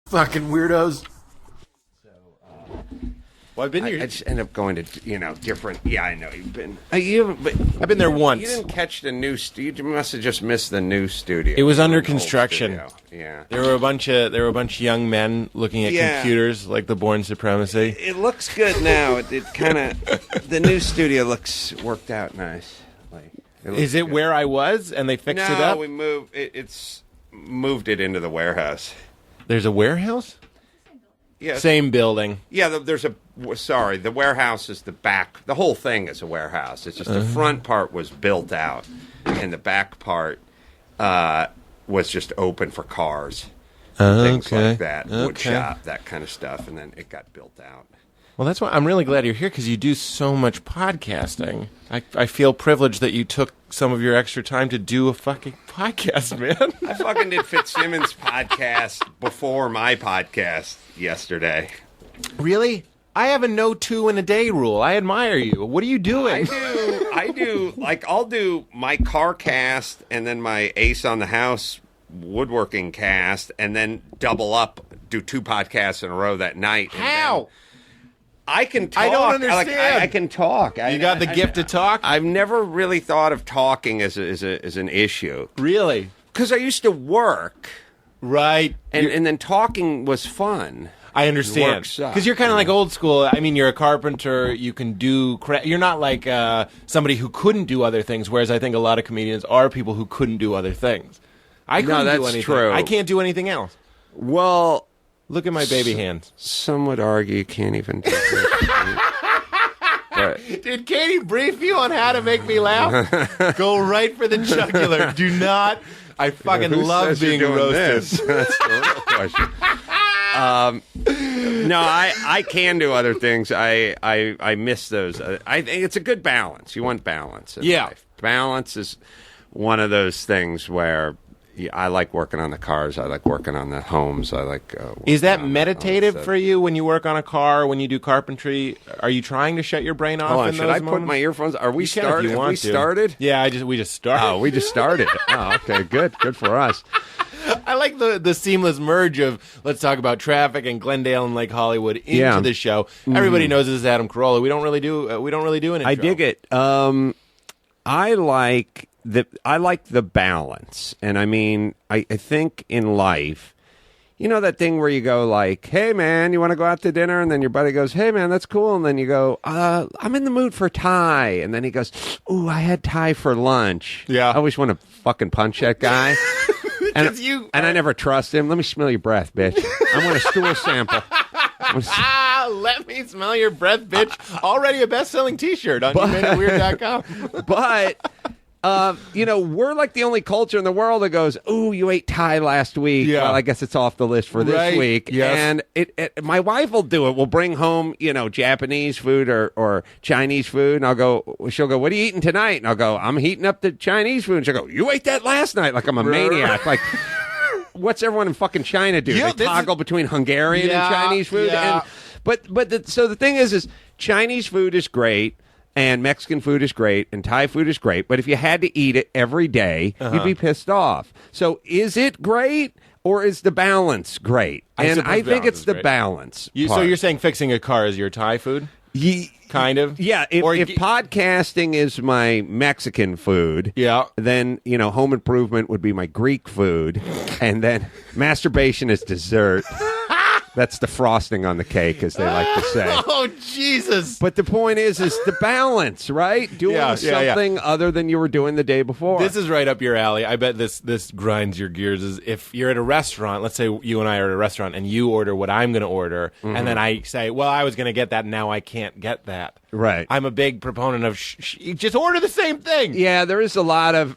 Fucking weirdos. Well, I've been here. I just end up going to, different. Yeah, I know you've been. I've been there once. You didn't catch the new studio. You must have just missed the new studio. It was under construction. Yeah, there were a bunch of young men looking at computers like the Born Supremacy. It looks good now. It kind of the new studio looks worked out nice. Is it good. Where I was and they fixed it up? No, we moved. It's moved it into the warehouse. There's a warehouse. Yeah, same building. Yeah, the warehouse is the back. The whole thing is a warehouse. It's just the front part was built out, and the back part was just open for cars, things like that, wood shop, that kind of stuff, and then it got built out. Well, that's why I'm really glad you're here, because you do so much podcasting. I feel privileged that you took some of your extra time to do a fucking podcast, man. I fucking did Fitzsimmons' podcast before my podcast yesterday. Really? I have a no 2 in a day rule. I admire you. What are you doing? I do. Like, I'll do my car cast and then my Ace on the House woodworking cast and then double up, do 2 podcasts in a row that night. How? I can talk. I don't understand. I can talk. You got the gift to talk? I've never really thought of talking as an issue. Really? Because I used to work. Right. And then talking was fun. I understand. Because you're kind of like old school. I mean, you're a carpenter. You can do... You're not like somebody who couldn't do other things, whereas I think a lot of comedians are people who couldn't do other things. I couldn't do anything. True. I can't do anything else. Well... Look at my baby hands. Some would argue you can't even do it. Did Katie brief you on how to make me laugh? Go right for the jugular. Do not. I fucking love being roasted. That's the real question. No, I can do other things. I miss those. I think it's a good balance. You want balance in life. Balance is one of those things where... Yeah, I like working on the cars. I like working on the homes. I like. Is that meditative for you when you work on a car? When you do carpentry, are you trying to shut your brain off? Hold on, in should those I moments? put my earphones? Are we started? Have we started? Yeah, we just started. Oh, we just started. Oh, okay, good for us. I like the seamless merge of let's talk about traffic and Glendale and Lake Hollywood into the show. Everybody knows this is Adam Carolla. We don't really do an intro. I dig it. I like the balance. And I mean, I think in life, you know that thing where you go like, hey, man, you want to go out to dinner? And then your buddy goes, hey, man, that's cool. And then you go, I'm in the mood for Thai. And then he goes, ooh, I had Thai for lunch. Yeah. I always want to fucking punch that guy. And I never trust him. Let me smell your breath, bitch. I want a stool sample. Let me smell your breath, bitch. Already a best-selling T-shirt on YouMadeItWeird.com. But... we're like the only culture in the world that goes, ooh, you ate Thai last week. Yeah. Well, I guess it's off the list for this week. Yes. And my wife will do it. We'll bring home, Japanese food or Chinese food. And she'll go, what are you eating tonight? And I'll go, I'm heating up the Chinese food. And she'll go, you ate that last night? Like I'm a maniac. Like, what's everyone in fucking China do? They toggle between Hungarian and Chinese food. Yeah. So the thing is Chinese food is great. And Mexican food is great, and Thai food is great. But if you had to eat it every day, you'd be pissed off. So is it great, or is the balance great? And I think it's the balance. So you're saying fixing a car is your Thai food? Kind of? Yeah. If podcasting is my Mexican food, then, home improvement would be my Greek food. And then masturbation is dessert. That's the frosting on the cake, as they like to say. Oh, Jesus. But the point is the balance, right? Doing something other than you were doing the day before. This is right up your alley. I bet this grinds your gears. Is if you're at a restaurant, let's say you and I are at a restaurant, and you order what I'm going to order, and then I say, well, I was going to get that, and now I can't get that. Right. I'm a big proponent of just order the same thing. Yeah, there is a lot of...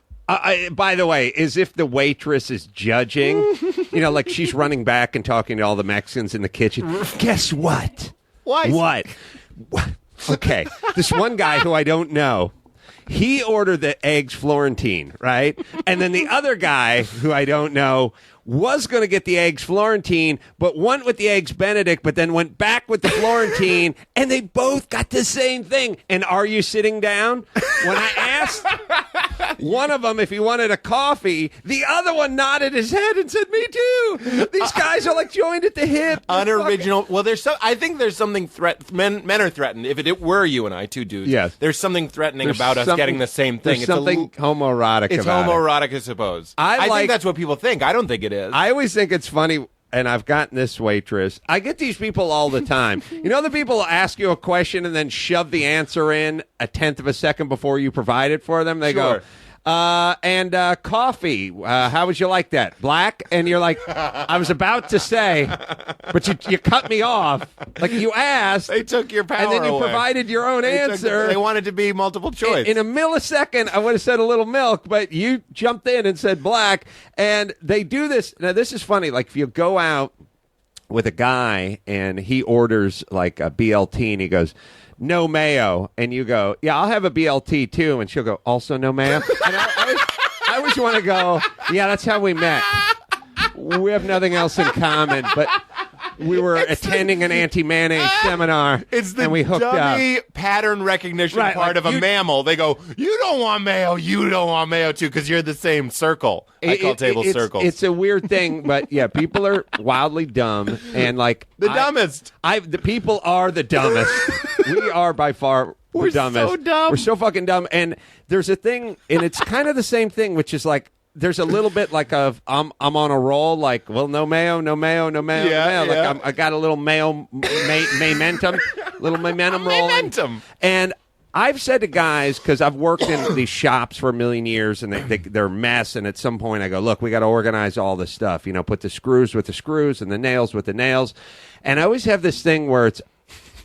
by the way, as if the waitress is judging, like she's running back and talking to all the Mexicans in the kitchen. Guess what? What? Okay, this one guy who I don't know, he ordered the eggs Florentine, right? And then the other guy who I don't know was going to get the eggs Florentine, but went with the eggs Benedict, but then went back with the Florentine, and they both got the same thing. And are you sitting down? When I One of them, if he wanted a coffee, the other one nodded his head and said, "Me too." These guys are like joined at the hip. Unoriginal. Well, I think there's something men are threatened. If it were you and I, two dudes, yes. There's something threatening about us getting the same thing. There's something homoerotic it's about homoerotic, I suppose. I think that's what people think. I don't think it is. I always think it's funny, and I've gotten this waitress. I get these people all the time. You know the people ask you a question and then shove the answer in a tenth of a second before you provide it for them? They go, coffee. How would you like that? Black? And you're like, I was about to say, but you cut me off. Like you asked. They took your power and then you away. provided your own answer. They wanted to be multiple choice. In a millisecond, I would have said a little milk, but you jumped in and said black. And they do this. Now, this is funny. Like if you go out with a guy and he orders like a BLT and he goes, "No mayo," and you go, "Yeah, I'll have a BLT too," and she'll go, "Also no mayo." And I always want to go, "Yeah, that's how we met. We have nothing else in common, but we were attending an anti-mayonnaise seminar, and we hooked dummy up." pattern recognition part of a mammal. They go, "You don't want mayo, you don't want mayo too, because you're the same circle." I call tables circles. It's a weird thing, but yeah, people are wildly dumb, and like dumbest. The people are the dumbest. We are by far the dumbest. So dumb. We're so fucking dumb. And there's a thing, and it's kind of the same thing, which is like there's a little bit like of I'm on a roll, like, well, no mayo, no mayo, no mayo, no mayo. Yeah. Like I got a little momentum, little momentum rolling. Momentum. And I've said to guys, because I've worked in these shops for a million years, and they're a mess, and at some point I go, look, we got to organize all this stuff, put the screws with the screws and the nails with the nails. And I always have this thing where it's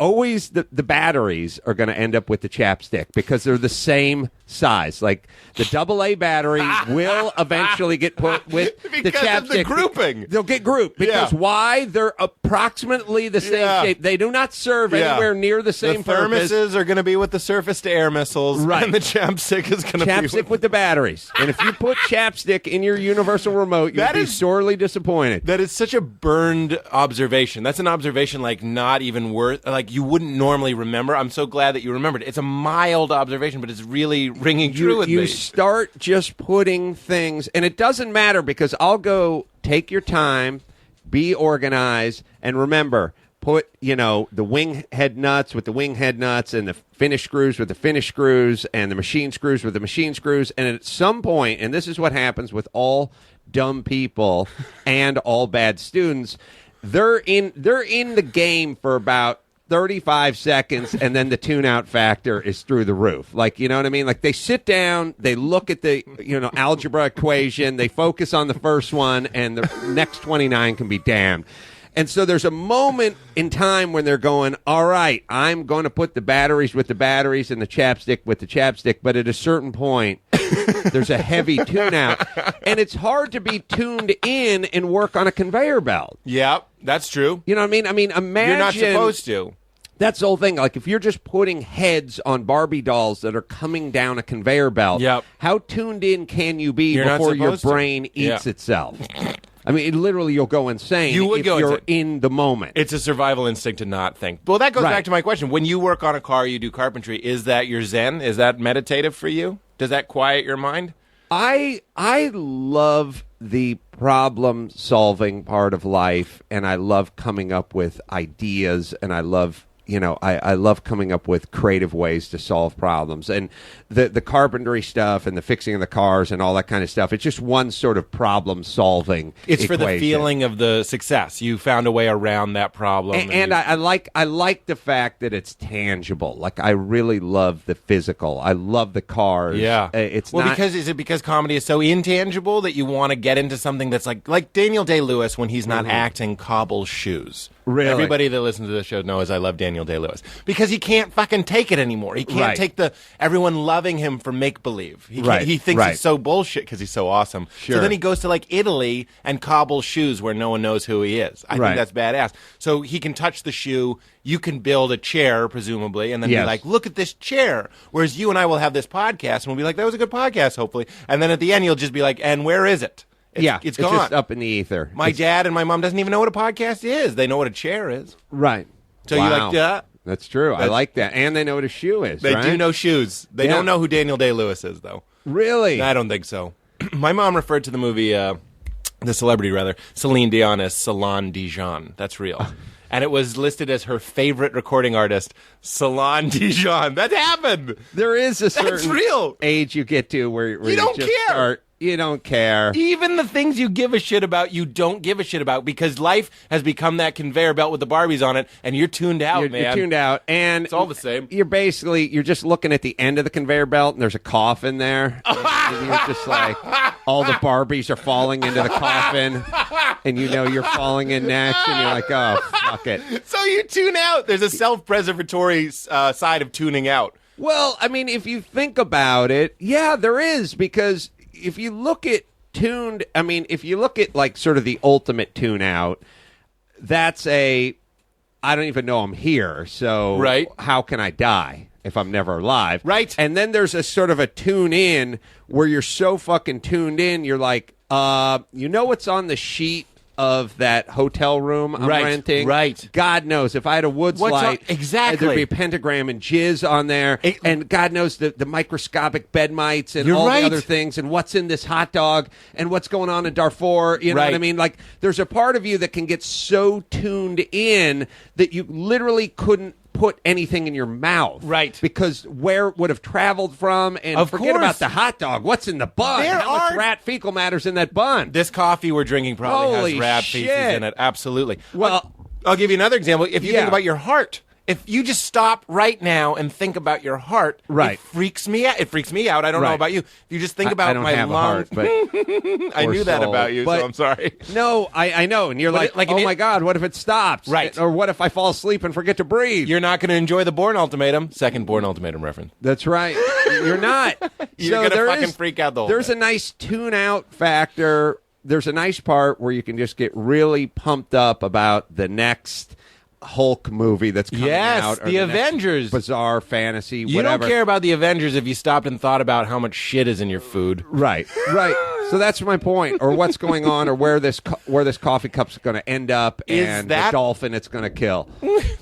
always the batteries are going to end up with the chapstick because they're the same size. Like the AA battery will eventually get put with the chapstick. Of the grouping. They'll get grouped because why? They're approximately the same shape. They do not serve anywhere near the same purpose. The thermoses are going to be with the surface-to-air missiles, right? And the chapstick is going to be with the batteries. And if you put chapstick in your universal remote, you'll be sorely disappointed. That is such a burned observation. That's an observation like not even worth. Like you wouldn't normally remember. I'm so glad that you remembered. It's a mild observation, but it's really ringing true with me. You start just putting things, and it doesn't matter because I'll go take your time, be organized, and remember, put, the wing head nuts with the wing head nuts and the finish screws with the finish screws and the machine screws with the machine screws. And at some point, and this is what happens with all dumb people and all bad students, they're in the game for about 35 seconds, and then the tune-out factor is through the roof. Like, you know what I mean? Like, they sit down, they look at the, algebra equation, they focus on the first one, and the next 29 can be damned. And so there's a moment in time when they're going, all right, I'm going to put the batteries with the batteries and the chapstick with the chapstick, but at a certain point, there's a heavy tune-out. And it's hard to be tuned in and work on a conveyor belt. Yep, that's true. You know what I mean? I mean, imagine... You're not supposed to. That's the whole thing. Like, if you're just putting heads on Barbie dolls that are coming down a conveyor belt, how tuned in can you be before your brain eats itself? I mean, literally, you'll go insane if you're in the moment. It's a survival instinct to not think. Well, that goes back to my question. When you work on a car, you do carpentry. Is that your zen? Is that meditative for you? Does that quiet your mind? I love the problem-solving part of life, and I love coming up with ideas, and I love... I love coming up with creative ways to solve problems. And the carpentry stuff and the fixing of the cars and all that kind of stuff, it's just one sort of problem-solving It's equation. For the feeling of the success. You found a way around that problem. And I like the fact that it's tangible. Like, I really love the physical. I love the cars. Yeah. Is it because comedy is so intangible that you want to get into something that's like Daniel Day-Lewis when he's not acting cobbles shoes. Really? Everybody that listens to this show knows I love Daniel Day-Lewis. Because he can't fucking take it anymore. He can't take everyone loving him for make-believe. He thinks he's so bullshit because he's so awesome. Sure. So then he goes to Italy and cobbles shoes where no one knows who he is. I think that's badass. So he can touch the shoe. You can build a chair, presumably, and then be like, look at this chair. Whereas you and I will have this podcast and we'll be like, that was a good podcast, hopefully. And then at the end, you'll just be like, and where is it? It's gone. Just up in the ether. My dad and my mom doesn't even know what a podcast is. They know what a chair is. Right. So you're like, duh. That's true. I like that. And they know what a shoe is, They do know shoes. They don't know who Daniel Day-Lewis is, though. Really? I don't think so. My mom referred to the movie, the celebrity rather, Celine Dion as Celine Dijon. That's real. And it was listed as her favorite recording artist, Celine Dijon. That happened. There is a certain real. age you get to where you don't just care. You don't care. Even the things you give a shit about, you don't give a shit about because life has become that conveyor belt with the Barbies on it, and you're tuned out, man. You're tuned out, and it's all the same. You're just looking at the end of the conveyor belt, and there's a coffin there. And you're just like, all the Barbies are falling into the coffin, and you know you're falling in next, and you're like, oh, fuck it. So you tune out. There's a self-preservatory side of tuning out. Well, I mean, if you think about it, yeah, there is, because if you look at if you look at like sort of the ultimate tune out, that's I don't even know I'm here, so right. How can I die if I'm never alive? Right. And then there's a sort of a tune in where you're so fucking tuned in, you're like, you know what's on the sheet of that hotel room I'm renting? Right. God knows, if I had a woods light, exactly, there'd be a pentagram and jizz on there, and God knows the microscopic bed mites and all the other things, and what's in this hot dog, and what's going on in Darfur, you know what I mean? Like, there's a part of you that can get so tuned in that you literally couldn't put anything in your mouth. Right. Because where it would have traveled from, and forget about the hot dog. What's in the bun? How much rat fecal matter's in that bun? This coffee we're drinking probably Holy has rat shit. feces in it. Absolutely. Well, I'll give you another example. If you think about your heart, if you just stop right now and think about your heart, it freaks me out. It freaks me out. I don't know about you. If you just think about my have lungs, a heart, but I knew that about you, but so I'm sorry. No, I know. And you're like oh my God, what if it stops? Right. Or what if I fall asleep and forget to breathe? You're not going to enjoy the Bourne Ultimatum. Second Bourne Ultimatum reference. That's right. You're not. You're going to fucking freak out the whole There's thing. a nice tune-out factor. There's a nice part where you can just get really pumped up about the next Hulk movie that's coming out. Yes, the Avengers. Bizarre fantasy, You whatever. don't care about the Avengers if you stopped and thought about how much shit is in your food. Right. So that's my point, or what's going on, or where this coffee cup's going to end up, and the dolphin it's going to kill.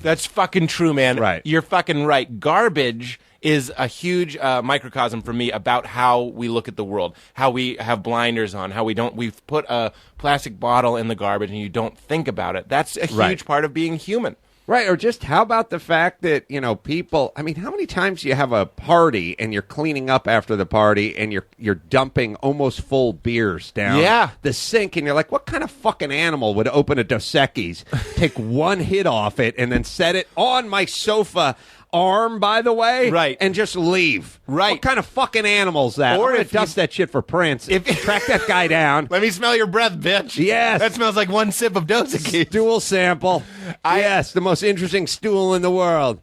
That's fucking true, man. Right. You're fucking right. Garbage is a huge microcosm for me about how we look at the world, how we have blinders on, how we've put a plastic bottle in the garbage and you don't think about it. That's a huge part of being human. Right, or just how about the fact that, people, I mean, how many times do you have a party and you're cleaning up after the party and you're dumping almost full beers down the sink, and you're like, what kind of fucking animal would open a Dos Equis, take one hit off it, and then set it on my sofa arm, by the way, and just leave? What kind of fucking animal's that? Or if dust that shit for Prince. Track that guy down. Let me smell your breath, bitch. Yes. That smells like one sip of Dos Equis. Stool sample. Yes, the most interesting stool in the world.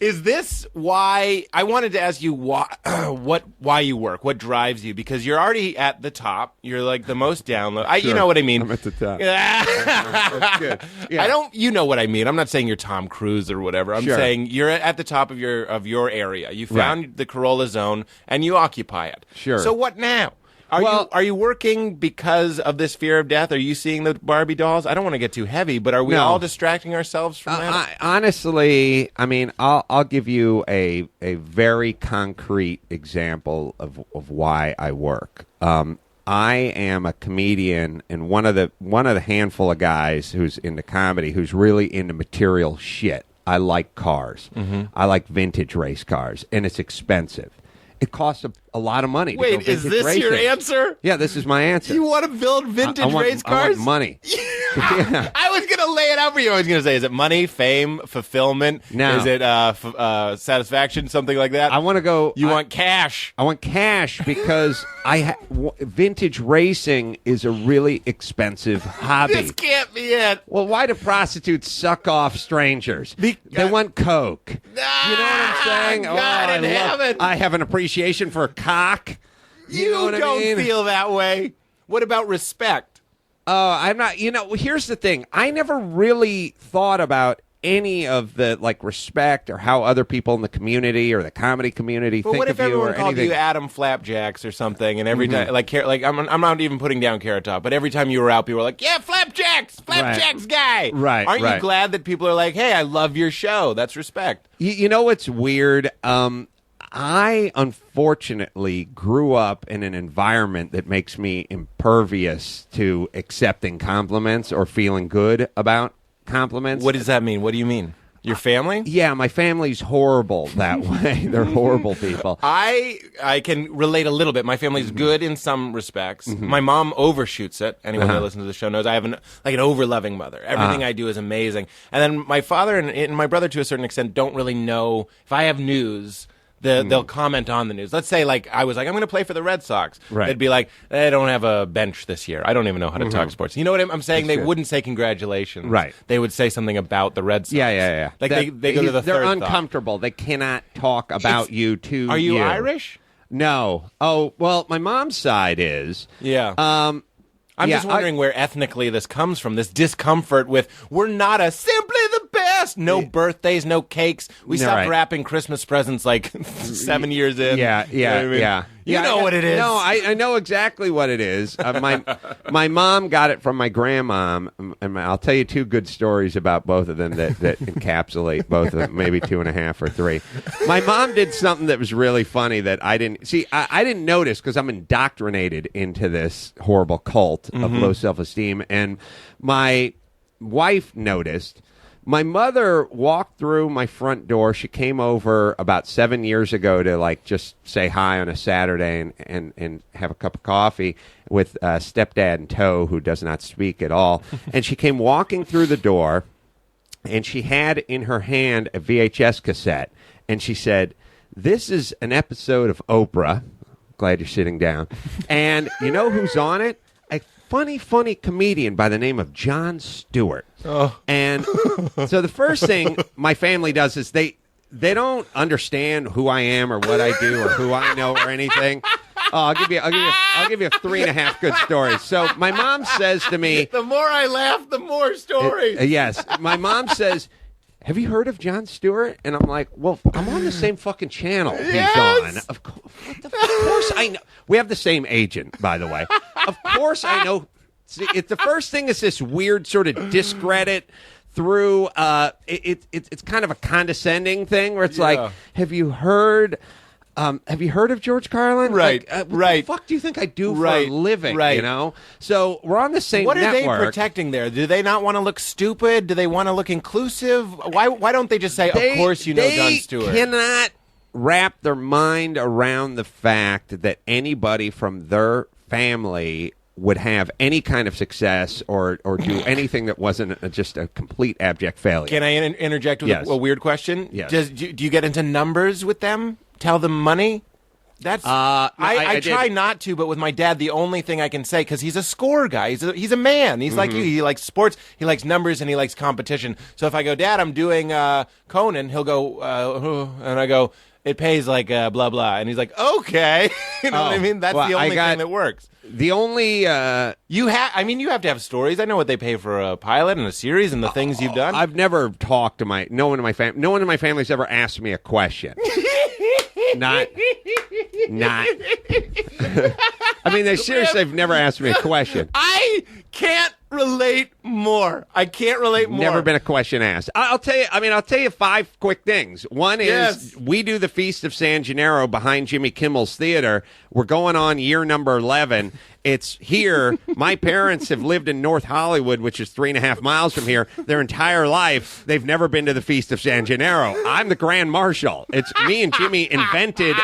Is this why I wanted to ask you why you work? What drives you? Because you're already at the top. You're like the most download. You know what I mean. I'm at the top. That's good. Yeah. You know what I mean. I'm not saying you're Tom Cruise or whatever. I'm saying you're at the top of your area. You found the Carolla zone and you occupy it. Sure. So what now? Are you working because of this fear of death? Are you seeing the Barbie dolls? I don't want to get too heavy, but are we all distracting ourselves from that? Honestly, I mean, I'll give you a very concrete example of why I work. I am a comedian and one of the handful of guys who's into comedy who's really into material shit. I like cars. Mm-hmm. I like vintage race cars, and it's expensive. It costs a lot of money. Wait, is this racing. your answer? Yeah, this is my answer. You want to build vintage race cars? I want money. Yeah. I was going to lay it out for you. I was going to say, is it money, fame, fulfillment? No. Is it satisfaction, something like that? I want to go. You want cash. I want cash because vintage racing is a really expensive hobby. This can't be it. Well, why do prostitutes suck off strangers? They want coke. You know what I'm saying? God in heaven. I have an appreciation for cock. You know what don't I mean? feel that way. What about respect? I'm not. Here's the thing. I never really thought about any of the respect or how other people in the community or the comedy community think of you or anything. But what if everyone called you Adam Flapjacks or something, and every time, I'm not even putting down Carrot Top, but every time you were out, people were like, yeah, Flapjacks guy. Right. Aren't you glad that people are like, hey, I love your show? That's respect. You know what's weird? I unfortunately grew up in an environment that makes me impervious to accepting compliments or feeling good about compliments. What does that mean? What do you mean? Your family? Yeah, my family's horrible that way. They're horrible people. I can relate a little bit. My family's good in some respects. My mom overshoots it. Anyone that listens to the show knows I have an over-loving mother. Everything I do is amazing. And then my father and my brother, to a certain extent, don't really know if I have news. They'll comment on the news. Let's say, I was like, I'm going to play for the Red Sox. Right. They'd be like, they don't have a bench this year. I don't even know how to talk sports. You know what I'm saying? That's they wouldn't say congratulations. Right. They would say something about the Red Sox. Yeah. Like they go to the They're third uncomfortable. thought. They cannot talk about you to Are you Irish? No. Oh, well, my mom's side is. Yeah. I'm just wondering where ethnically this comes from, this discomfort with, we're not simply the best. No birthdays, no cakes. We stopped wrapping Christmas presents 7 years in. Yeah. You know what it is. No, I know exactly what it is. My mom got it from my grandmom, and I'll tell you two good stories about both of them that encapsulate both of them, maybe 2.5 or 3. My mom did something that was really funny that I didn't see. I didn't notice because I'm indoctrinated into this horrible cult of low self-esteem, and my wife noticed. My mother walked through my front door. She came over about 7 years ago to just say hi on a Saturday and have a cup of coffee with stepdad in tow who does not speak at all. And she came walking through the door, and she had in her hand a VHS cassette. And she said, "This is an episode of Oprah." Glad you're sitting down. And you know who's on it? A funny comedian by the name of Jon Stewart. Oh. And so the first thing my family does is they don't understand who I am or what I do or who I know or anything. I'll give you 3.5 good stories. So my mom says to me, the more I laugh, the more stories. Yes. My mom says, "Have you heard of Jon Stewart?" And I'm like, "Well, I'm on the same fucking channel he's on. Of course I know. We have the same agent, by the way. Of course I know." See, the first thing is this weird sort of discredit through. It's kind of a condescending thing where it's like, "Have you heard? Have you heard of George Carlin?" Right, what right. the fuck do you think I do for a living? Right. You know. So we're on the same. What are network. they protecting there? Do they not want to look stupid? Do they want to look inclusive? Why don't they just say, "Of course you know Jon Stewart"? They cannot wrap their mind around the fact that anybody from their family would have any kind of success or do anything that wasn't just a complete abject failure. Can I interject with a weird question? Yes. Do you get into numbers with them? Tell them money? That's I try not to, but with my dad, the only thing I can say, because he's a score guy, he's a man. He's like you. He likes sports, he likes numbers, and he likes competition. So if I go, "Dad, I'm doing Conan," he'll go, and I go, "It pays blah blah," and he's like, "Okay," you know what I mean? That's the only thing that works. The only you have to have stories. I know what they pay for a pilot and a series and the things you've done. I've never talked to no one in my family. No one in my family's ever asked me a question. Not. I mean, they seriously have never asked me a question. I can't relate more. Never been a question asked. I'll tell you 5 quick things. One is we do the Feast of San Gennaro behind Jimmy Kimmel's Theater. We're going on year number 11. It's here. My parents have lived in North Hollywood, which is 3.5 miles from here, their entire life. They've never been to the Feast of San Gennaro. I'm the Grand Marshal. It's me and Jimmy invented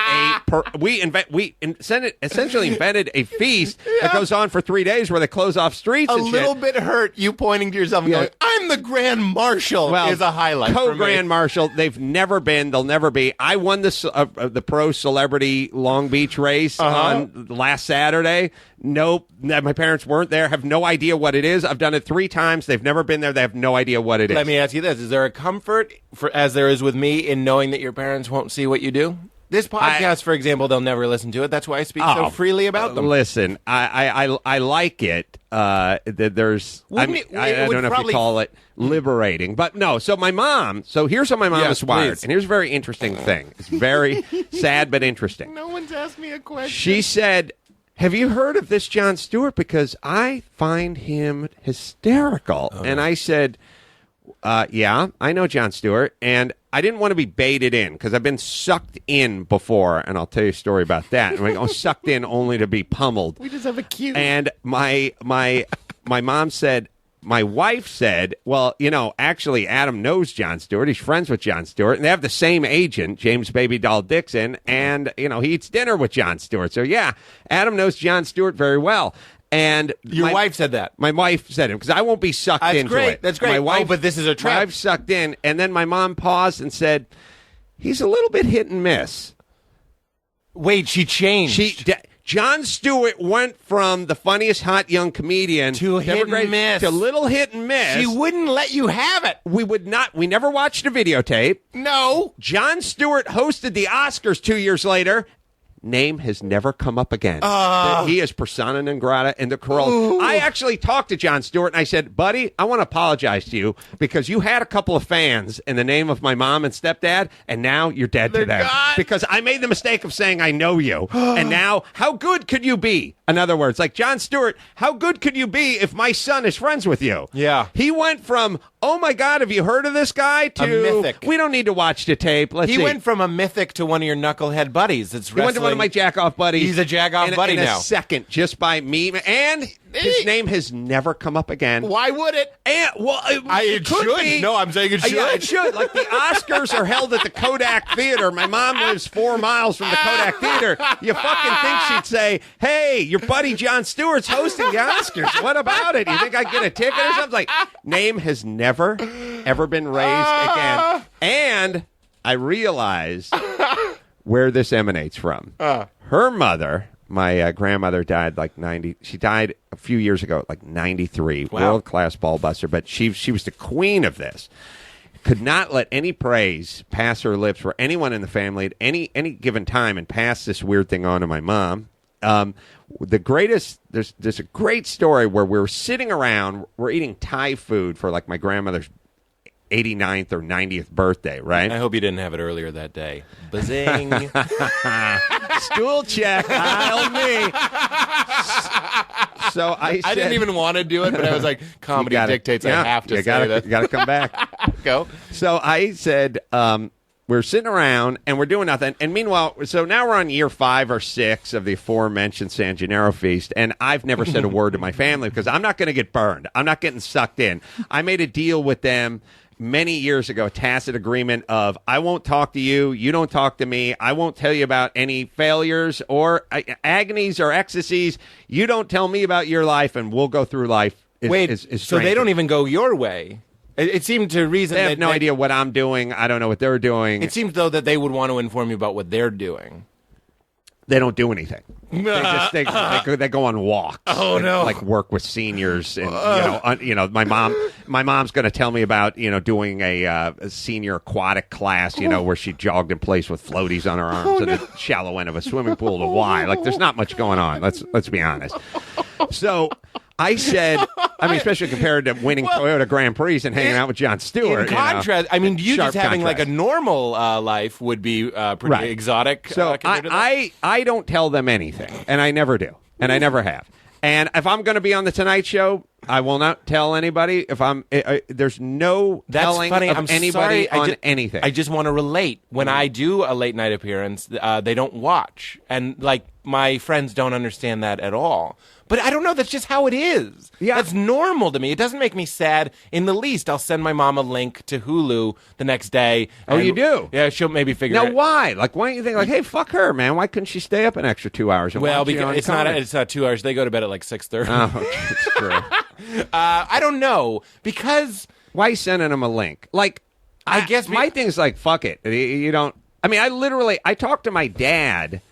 essentially invented a feast that goes on for 3 days where they close off streets and shit. A little bit hurt, you pointing to yourself and going, "I'm the Grand Marshal," is a highlight for me. Co-Grand Marshal. They've never been. They'll never be. I won the pro celebrity Long Beach race on last Saturday. Nope. My parents weren't there. Have no idea what it is. I've done it 3 times. They've never been there. They have no idea what it is. Let me ask you this. Is there a comfort, as there is with me, in knowing that your parents won't see what you do? This podcast, for example, they'll never listen to it. That's why I speak so freely about them. Listen, I like it. There's, I don't know if you call it liberating, but no. So my mom. So here's how my mom is wired, and here's a very interesting thing. It's very sad but interesting. No one's asked me a question. She said, "Have you heard of this Jon Stewart? Because I find him hysterical." And I said, Yeah, I know Jon Stewart, and I didn't want to be baited in because I've been sucked in before, and I'll tell you a story about that. And I was sucked in only to be pummeled. We just have a cue. And my mom said, my wife said, well, actually, Adam knows Jon Stewart. He's friends with Jon Stewart, and they have the same agent, James Baby Doll Dixon, and, he eats dinner with Jon Stewart. So, yeah, Adam knows Jon Stewart very well. And your wife said that. My wife said it because I won't be sucked into it. That's great. My wife, but this is a trap. My wife sucked in, and then my mom paused and said, "He's a little bit hit and miss." Wait, she changed. Jon Stewart went from the funniest hot young comedian to hit and miss to little hit and miss. She wouldn't let you have it. We would not. We never watched a videotape. No. Jon Stewart hosted the Oscars 2 years later. Name has never come up again. He is persona non grata in the Carolla. I actually talked to Jon Stewart and I said, buddy, I want to apologize to you because you had a couple of fans in the name of my mom and stepdad, and now you're dead to them. Because I made the mistake of saying I know you. And now, how good could you be? In other words, like Jon Stewart, how good could you be if my son is friends with you? Yeah. He went from, oh my God, have you heard of this guy? To, a mythic. We don't need to watch the tape. He went from a mythic to one of your knucklehead buddies. He went to one of my jack-off buddies. He's a jack-off buddy now. In a second, just by me. And his name has never come up again. Why would it? And, well, it should. Be. No, I'm saying it should. Yeah, it should. Like the Oscars are held at the Kodak Theater. My mom lives 4 miles from the Kodak Theater. You fucking think she'd say, hey, your buddy Jon Stewart's hosting the Oscars. What about it? You think I'd get a ticket or something? Like, name has never, ever been raised again. And I realized where this emanates from. Her mother, my grandmother, died like 90. She died a few years ago, like 93. Wow. World-class ball buster. But she was the queen of this. Could not let any praise pass her lips for anyone in the family at any given time and pass this weird thing on to my mom. The greatest, there's a great story where we're sitting around, we're eating Thai food for like my grandmother's 89th or 90th birthday, right? I hope you didn't have it earlier that day. Bazing. Stool check. I'll me. So I didn't even want to do it, but I was like, comedy dictates. I have to say that. You got to come back. Go. So I said, we're sitting around and we're doing nothing. And meanwhile, so now we're on year 5 or 6 of the aforementioned San Gennaro feast. And I've never said a word to my family because I'm not going to get burned. I'm not getting sucked in. I made a deal with them many years ago, a tacit agreement of I won't talk to you, you don't talk to me, I won't tell you about any failures or agonies or ecstasies, you don't tell me about your life, and we'll go through life. So they don't even go your way. It seemed to reason they have no idea what I'm doing. I don't know what they're doing. It seems, though, that they would want to inform you about what they're doing. They don't do anything. They go on walks. Oh no! Like work with seniors, and my mom's going to tell me about doing a senior aquatic class, where she jogged in place with floaties on her arms in the shallow end of a swimming pool to why. Like there's not much going on. Let's be honest. So I said, especially compared to winning Toyota Grand Prix and hanging out with Jon Stewart. In contrast, you just having like a normal life would be pretty exotic. So I don't tell them anything, and I never do, and I never have. And if I'm going to be on the Tonight Show, I will not tell anybody. If I'm, there's no telling of anybody on anything. I just want to relate. When I do a late night appearance, they don't watch, and like my friends don't understand that at all. But I don't know. That's just how it is. Yeah. That's normal to me. It doesn't make me sad in the least. I'll send my mom a link to Hulu the next day. Oh, you do? Yeah, she'll maybe figure it out. Now, why? Like, why don't you think, like, hey, fuck her, man. Why couldn't she stay up an extra 2 hours? And well, because it's not 2 hours. They go to bed at like 6:30. Oh, it's true. I don't know. Because... Why are you sending them a link? Like, I guess my thing's like, fuck it. You don't... I talked to my dad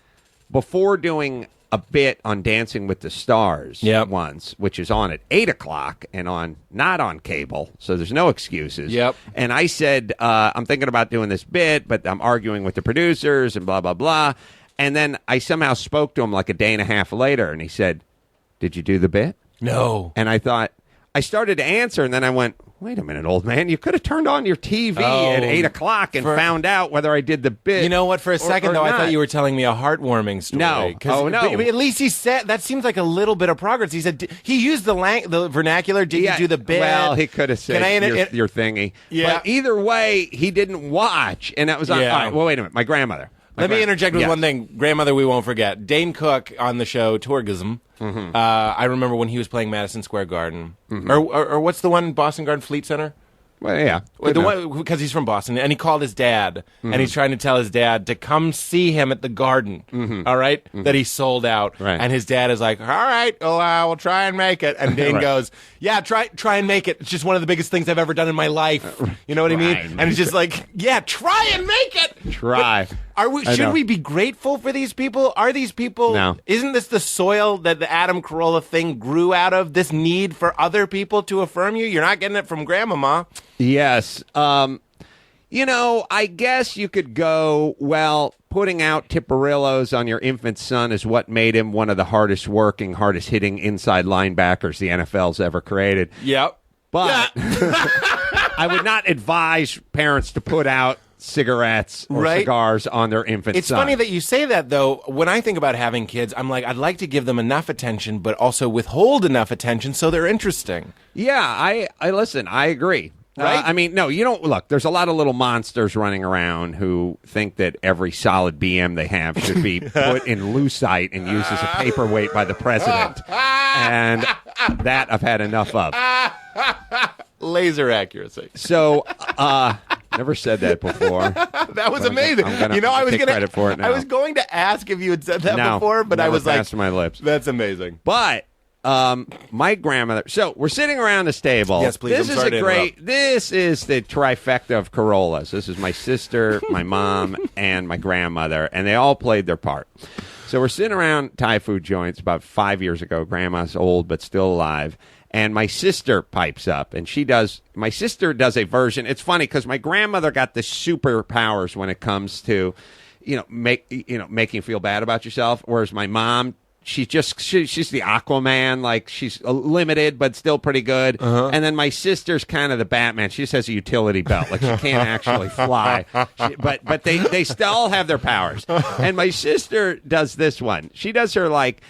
before doing a bit on Dancing with the Stars once, which is on at 8 o'clock and not on cable, so there's no excuses. Yep. And I said, I'm thinking about doing this bit, but I'm arguing with the producers and blah, blah, blah. And then I somehow spoke to him like a day and a half later, and he said, did you do the bit? No. And I thought, I started to answer, and then I went, wait a minute, old man. You could have turned on your TV at 8 o'clock and found out whether I did the bit. You know what? For a second, though, I thought you were telling me a heartwarming story. No. Oh, no. But at least he said, that seems like a little bit of progress. He said, he used the vernacular. Did you do the bit? Well, he could have said your thingy. Yeah. But either way, he didn't watch. And that was on. Yeah. All right, well, wait a minute. My grandmother. Let me interject with one thing. Grandmother, we won't forget. Dane Cook on the show, Torgism. Mm-hmm. I remember when he was playing Madison Square Garden. Mm-hmm. Or what's the one, Boston Garden Fleet Center? Well, yeah. Because he's from Boston, and he called his dad, and he's trying to tell his dad to come see him at the Garden, all right? That he sold out. Right. And his dad is like, all right, we'll try and make it. And Dane goes, yeah, try and make it. It's just one of the biggest things I've ever done in my life. You know what I mean? And it's just like, yeah, try and make it. Try. Should we be grateful for these people? Are these people? No. Isn't this the soil that the Adam Carolla thing grew out of? This need for other people to affirm you? You're not getting it from grandmama. Yes. I guess you could go, well, putting out Tipperillos on your infant son is what made him one of the hardest working, hardest hitting inside linebackers the NFL's ever created. Yep. But I would not advise parents to put out cigarettes or cigars on their infant son. It's funny that you say that, though. When I think about having kids, I'm like, I'd like to give them enough attention, but also withhold enough attention so they're interesting. Yeah, I listen. I agree. Right? No, you don't. Look, there's a lot of little monsters running around who think that every solid BM they have should be put in lucite and used as a paperweight by the president. And that I've had enough of. Laser accuracy. So, never said that before. That was amazing. I was take credit for it now. I was going to ask if you had said that before, but I was like, passed my lips. That's amazing. But my grandmother. So we're sitting around the stable. Yes, please. This is the trifecta of Carollas. This is my sister, my mom, and my grandmother, and they all played their part. So we're sitting around Thai food joints about 5 years ago. Grandma's old but still alive. And my sister pipes up, and my sister does a version. It's funny because my grandmother got the superpowers when it comes to, making you feel bad about yourself. Whereas my mom, she's the Aquaman, like she's limited but still pretty good. Uh-huh. And then my sister's kind of the Batman. She just has a utility belt, like she can't actually fly. But they still have their powers. And my sister does this one. She does her like,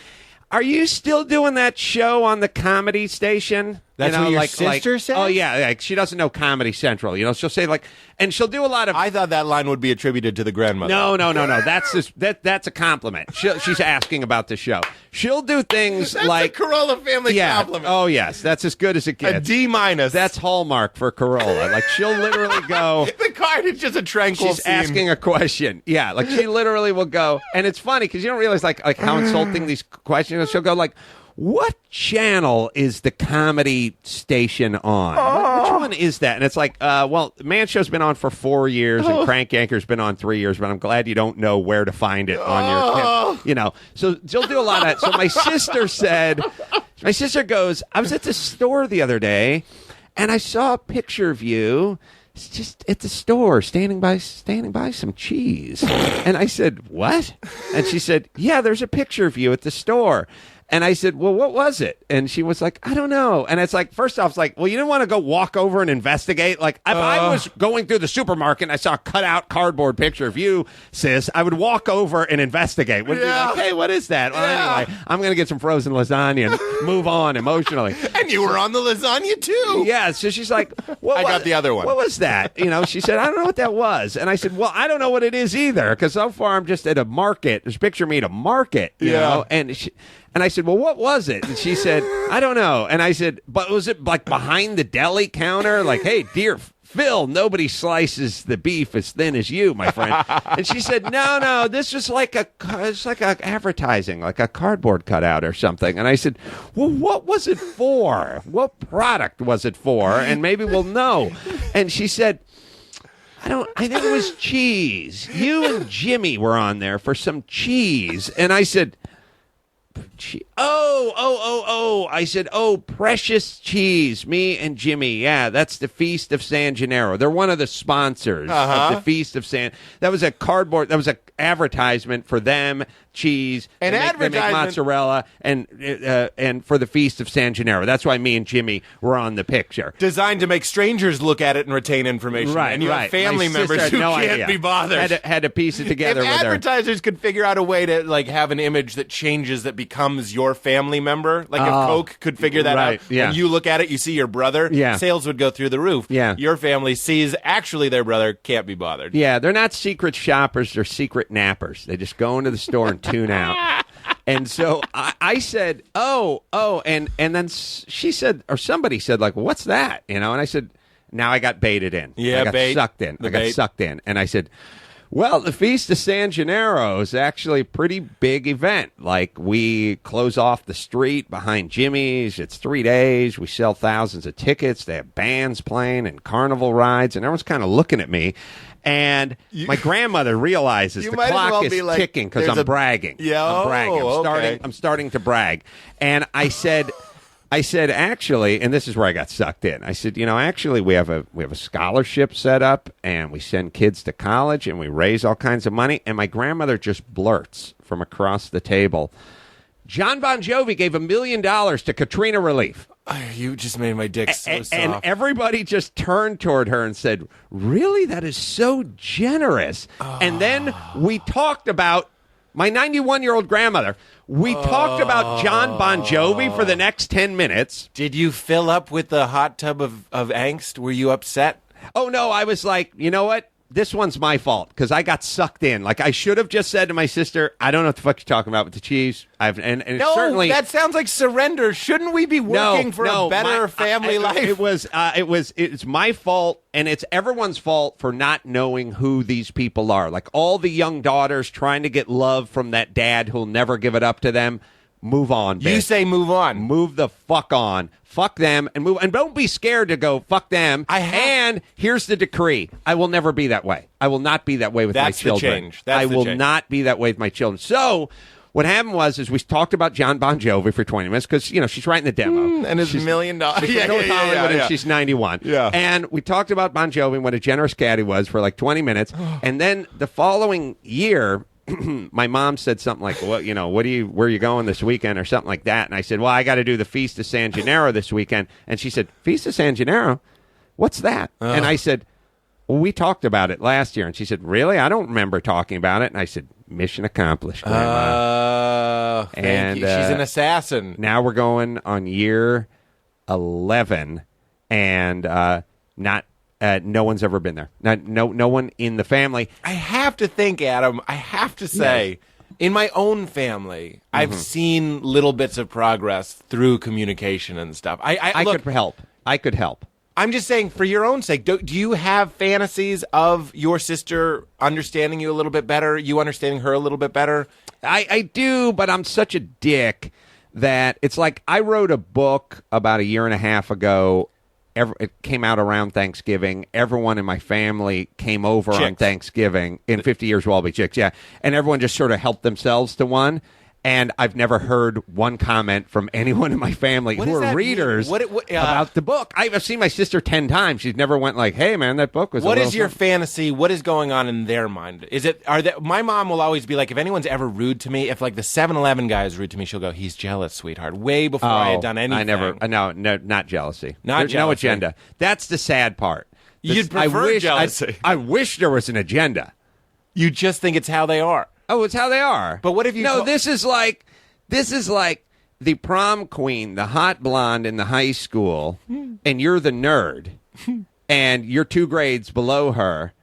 are you still doing that show on the Comedy Station? That's what your sister says? Oh, yeah. Like, she doesn't know Comedy Central. She'll say, and she'll do a lot of... I thought that line would be attributed to the grandmother. No. That's a compliment. She's asking about the show. She'll do things like... That's a Carolla family compliment. Oh, yes. That's as good as it gets. A D-. That's Hallmark for Carolla. Like, she'll literally go... The card is just a tranquil She's asking a question. Yeah, like, she literally will go... And it's funny, because you don't realize, like how insulting these questions are. She'll go, like... What channel is the Comedy Station on? Which one is that? And it's like, Man Show's been on for 4 years, and Crank Anchor's been on 3 years, but I'm glad you don't know where to find it on your... So she'll do a lot of that. So my sister goes, I was at the store the other day, and I saw a picture of you... It's just at the store, standing by some cheese. And I said, what? And she said, yeah, there's a picture of you at the store. And I said, well, what was it? And she was like, I don't know. And it's like, first off, it's like, well, you didn't want to go walk over and investigate? Like, if I was going through the supermarket and I saw a cutout cardboard picture of you, sis, I would walk over and investigate. Would be like, hey, what is that? Well, anyway, I'm going to get some frozen lasagna and move on emotionally. And you were on the lasagna, too. Yeah, so she's like, I got the other one. What was that? She said, I don't know what that was. And I said, well, I don't know what it is either, because so far I'm just at a market. Just picture me at a market, you know? And I said, well, what was it? And she said, I don't know. And I said, but was it like behind the deli counter? Like, hey, dear Phil, nobody slices the beef as thin as you, my friend. And she said, no, this is like it's like a advertising, like a cardboard cutout or something. And I said, well, what was it for? What product was it for? And maybe we'll know. And she said, I think it was cheese. You and Jimmy were on there for some cheese. And I said, I said, oh, precious cheese, me and Jimmy. Yeah, that's the Feast of San Gennaro. They're one of the sponsors of the Feast of San. That was a cardboard. That was an advertisement for them, cheese, an they make mozzarella, and for the Feast of San Gennaro. That's why me and Jimmy were on the picture. Designed to make strangers look at it and retain information. Right, and you have family members who can't be bothered. Had to piece it together. If advertisers could figure out a way to like have an image that changes, that becomes your family member, like if Coke could figure that out, and you look at it, you see your brother, sales would go through the roof. Yeah. Your family sees actually their brother, can't be bothered. Yeah, they're not secret shoppers, they're secret nappers. They just go into the store and tune out. And so I said, and then she said, or somebody said, like, what's that? And I said, now I got baited in. Yeah, I got sucked in. Got sucked in. And I said, well, the Feast of San Gennaro is actually a pretty big event. Like, we close off the street behind Jimmy's. It's 3 days. We sell thousands of tickets. They have bands playing and carnival rides. And everyone's kind of looking at me. And my grandmother realizes the clock is ticking because I'm bragging. Yeah, I'm bragging. Okay. I'm starting to brag. And I said, actually, and this is where I got sucked in. I said, actually, we have a scholarship set up, and we send kids to college, and we raise all kinds of money. And my grandmother just blurts from across the table, John Bon Jovi gave $1 million to Katrina relief. You just made my dick so soft. And everybody just turned toward her and said, really? That is so generous. And then we talked about my 91-year-old grandmother. We talked about John Bon Jovi for the next 10 minutes. Did you fill up with the hot tub of angst? Were you upset? Oh, no. I was like, you know what? This one's my fault because I got sucked in. Like, I should have just said to my sister, I don't know what the fuck you're talking about with the cheese. No, certainly, that sounds like surrender. Shouldn't we be working for a better family life? It's my fault, and it's everyone's fault for not knowing who these people are. Like, all the young daughters trying to get love from that dad who'll never give it up to them. Move on, bitch. You say move on. Move the fuck on. Fuck them and move. And don't be scared to go fuck them. And here's the decree. I will never be that way. I will not be that way with my children. That's the change. I will not be that way with my children. So what happened was we talked about John Bon Jovi for 20 minutes because, she's writing the demo. And his $1 million. She's in North Hollywood and she's 91. Yeah. And we talked about Bon Jovi and what a generous cat he was for like 20 minutes. And then the following year, my mom said something like, well, where are you going this weekend or something like that? And I said, well, I got to do the Feast of San Gennaro this weekend. And she said, Feast of San Gennaro? What's that? And I said, well, we talked about it last year. And she said, really? I don't remember talking about it. And I said, mission accomplished, Grandma. Thank you. She's an assassin. Now we're going on year 11 and no one's ever been there. No one in the family. I have to think, Adam, I have to say, in my own family, I've seen little bits of progress through communication and stuff. I could help. I'm just saying, for your own sake, do you have fantasies of your sister understanding you a little bit better, you understanding her a little bit better? I do, but I'm such a dick that it's like I wrote a book about a year and a half ago. It came out around Thanksgiving. Everyone in my family came over on Thanksgiving. In 50 years, we'll all be chicks, yeah. And everyone just sort of helped themselves to one. And I've never heard one comment from anyone in my family who are readers about the book. I've seen my sister 10 times. She's never went like, hey, man, that book was What is your fantasy? What is going on in their mind? My mom will always be like, if anyone's ever rude to me, if like the 7-Eleven guy is rude to me, she'll go, he's jealous, sweetheart. Way before I had done anything. No, not jealousy. There's no agenda. That's the sad part. You'd prefer jealousy. I wish there was an agenda. You just think it's how they are. Oh, it's how they are. But what if you... No, this is like the prom queen, the hot blonde in the high school, and you're the nerd, and you're 2 grades below her,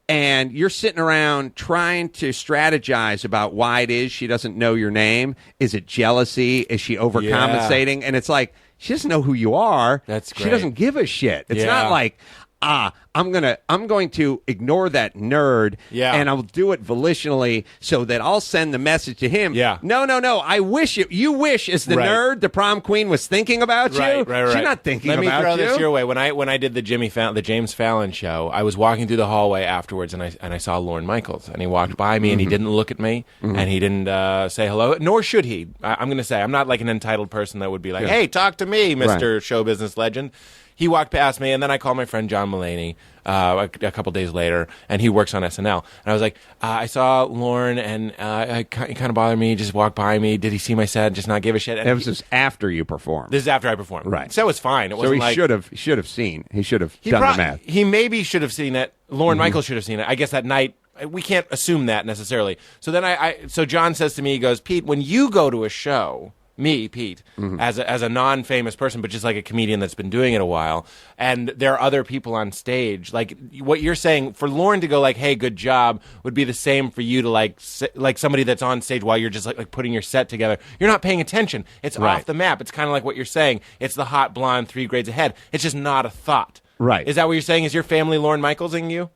and you're sitting around trying to strategize about why it is she doesn't know your name. Is it jealousy? Is she overcompensating? Yeah. And it's like, she doesn't know who you are. That's great. She doesn't give a shit. It's not like... I'm going to ignore that nerd, and I'll do it volitionally so that I'll send the message to him. Yeah. No. I wish you wish as the nerd, the prom queen was thinking about you. Right. She's not thinking about you. Let me throw this your way. When I did the James Fallon show, I was walking through the hallway afterwards, and I saw Lorne Michaels, and he walked by me, and he didn't look at me, and he didn't say hello, nor should he. I'm going to say I'm not like an entitled person that would be like, hey, talk to me, Mr. Show Business Legend. He walked past me, and then I called my friend John Mulaney a couple days later, and he works on SNL. And I was like, I saw Lorne, and he kind of bothered me. He just walked by me. Did he see my set? Just not give a shit. And it was just after you performed. This is after I performed. Right. So it was fine. It wasn't he should have seen. He should have done the math. He maybe should have seen it. Lorne Michaels should have seen it. I guess that night. We can't assume that necessarily. So then so John says to me, he goes, Pete, when you go to a show, me, Pete, as a non-famous person, but just like a comedian that's been doing it a while, and there are other people on stage, like what you're saying, for Lorne to go like, hey, good job, would be the same for you to like somebody that's on stage while you're just like putting your set together. You're not paying attention. It's off the map. It's kind of like what you're saying. It's the hot blonde 3 grades ahead. It's just not a thought. Right. Is that what you're saying? Is your family Lorne Michaelsing you?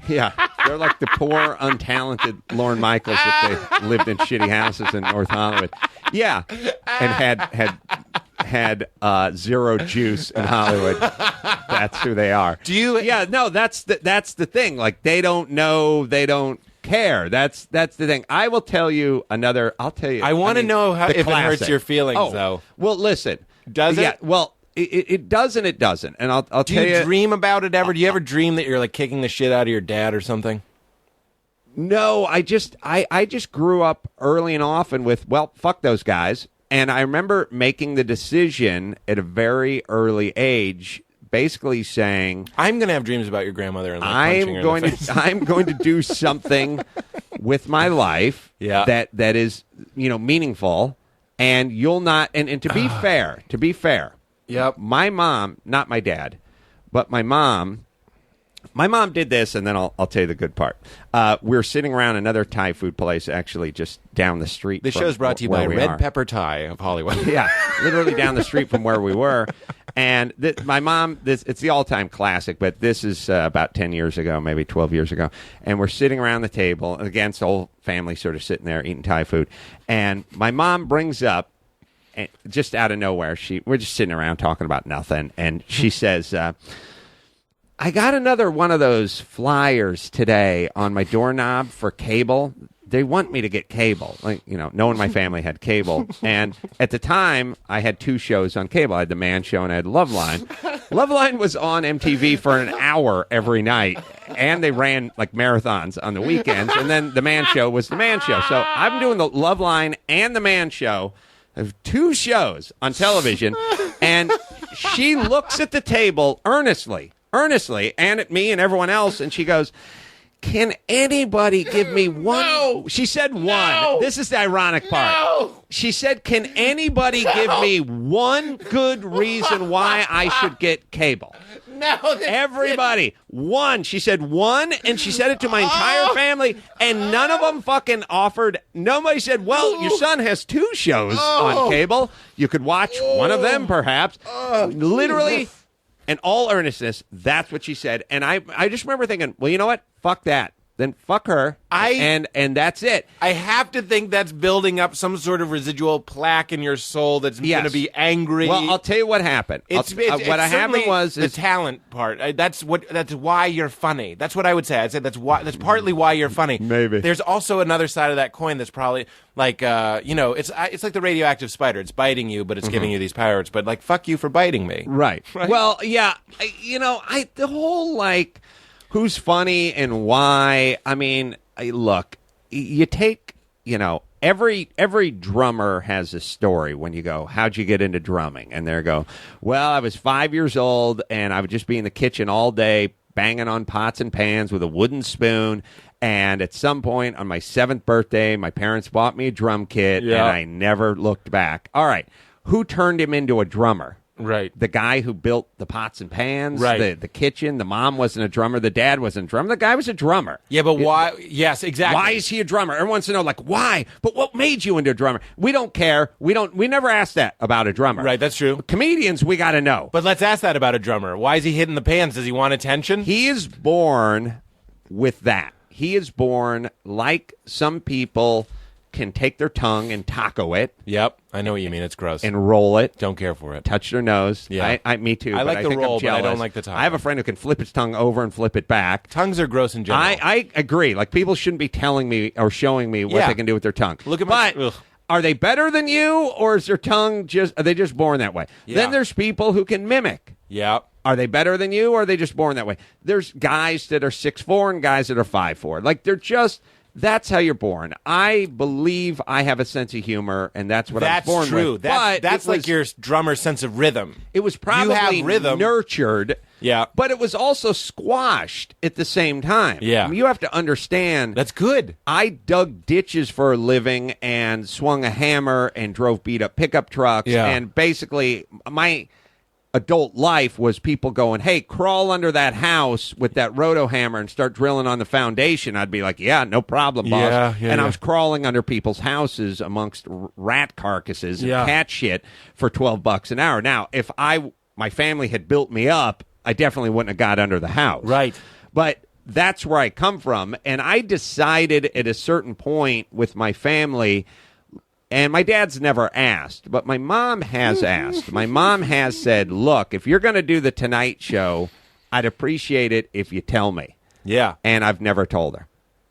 Yeah, they're like the poor, untalented Lorne Michaels if they lived in shitty houses in North Hollywood. Yeah, and had zero juice in Hollywood. That's who they are. Do you? Yeah, no, that's the thing. Like they don't know, they don't care. That's the thing. I will tell you another. I'll tell you. I want to know if it hurts your feelings, though. Well, listen. Does it? Yeah. Well. It does and it doesn't, and I'll tell you. Do you dream about it ever? Do you ever dream that you're like kicking the shit out of your dad or something? No, I just grew up early and often with fuck those guys, and I remember making the decision at a very early age, basically saying, "I'm going to have dreams about your grandmother and like punching her in the face." I'm going to do something with my life that is meaningful, and you'll not. And to be fair. Yep. My mom, not my dad, but my mom did this, and then I'll tell you the good part. We were sitting around another Thai food place, actually just down the street. This show is brought to you by Red Pepper Thai of Hollywood. Yeah, literally down the street from where we were. And my mom, it's the all-time classic, but this is about 10 years ago, maybe 12 years ago. And we're sitting around the table, and again, it's the whole family sort of sitting there eating Thai food. And my mom brings up, and just out of nowhere, we're just sitting around talking about nothing, and she says, I got another one of those flyers today on my doorknob for cable. They want me to get cable. Like, no one in my family had cable. And at the time, I had 2 shows on cable. I had The Man Show and I had Loveline. Loveline was on MTV for an hour every night, and they ran like marathons on the weekends. And then The Man Show was The Man Show. So I'm doing the Loveline and The Man Show. I have 2 shows on television, and she looks at the table earnestly, and at me and everyone else, and she goes, can anybody give me one? No. She said one. No. This is the ironic part. No. She said, can anybody give me one good reason why I should get cable? No. Everybody. One. She said one, and she said it to my entire family, and none of them fucking offered. Nobody said, well, your son has 2 shows on cable. You could watch one of them, perhaps. Literally, in all earnestness, that's what she said. And I just remember thinking, well, you know what? Fuck that. Then fuck her, and that's it. I have to think that's building up some sort of residual plaque in your soul that's going to be angry. Well, I'll tell you what happened. What happened was the talent part. That's why you're funny. That's what I would say. I'd say that's partly why you're funny. Maybe there's also another side of that coin that's probably like it's like the radioactive spider. It's biting you, but it's giving you these powers. But like, fuck you for biting me. Right. Well, yeah. The whole like. Who's funny and why? I mean, look, you take, every drummer has a story when you go, how'd you get into drumming? And they go, well, I was 5 years old and I would just be in the kitchen all day banging on pots and pans with a wooden spoon. And at some point on my 7th birthday, my parents bought me a drum kit and I never looked back. All right. Who turned him into a drummer? Right. The guy who built the pots and pans, right. the kitchen, the mom wasn't a drummer, the dad wasn't a drummer, the guy was a drummer. Yeah, but why? Yes, exactly. Why is he a drummer? Everyone wants to know, like, why? But what made you into a drummer? We don't care. We never ask that about a drummer. Right, that's true. Comedians, we got to know. But let's ask that about a drummer. Why is he hitting the pans? Does he want attention? He is born with that. He is born like some people can take their tongue and taco it. Yep, I know what you mean. It's gross. And roll it. Don't care for it. Touch their nose. Yeah, me too. I like the think roll, I'm jealous. but I don't like the taco. I have a friend who can flip his tongue over and flip it back. Tongues are gross in general. I agree. Like, people shouldn't be telling me or showing me what they can do with their tongue. Look at my. But are they better than you, or is their tongue are they just born that way? Yeah. Then there's people who can mimic. Yeah. Are they better than you, or are they just born that way? There's guys that are 6'4" and guys that are 5'4". Like, they're just, that's how you're born. I believe I have a sense of humor, and that's what I was born true. with. That's like your drummer's sense of rhythm. It was probably you have rhythm. nurtured, yeah, but it was also squashed at the same time. Yeah. I mean, you have to understand. That's good. I dug ditches for a living and swung a hammer and drove beat-up pickup trucks, and basically my adult life was people going, hey, crawl under that house with that roto hammer and start drilling on the foundation. I'd be like, yeah, no problem, boss. I was crawling under people's houses amongst rat carcasses and cat shit for $12 an hour. Now, if my family had built me up, I definitely wouldn't have got under the house. Right. But that's where I come from. And I decided at a certain point with my family, and my dad's never asked, but my mom has asked. My mom has said, look, if you're going to do the Tonight Show, I'd appreciate it if you tell me. Yeah. And I've never told her.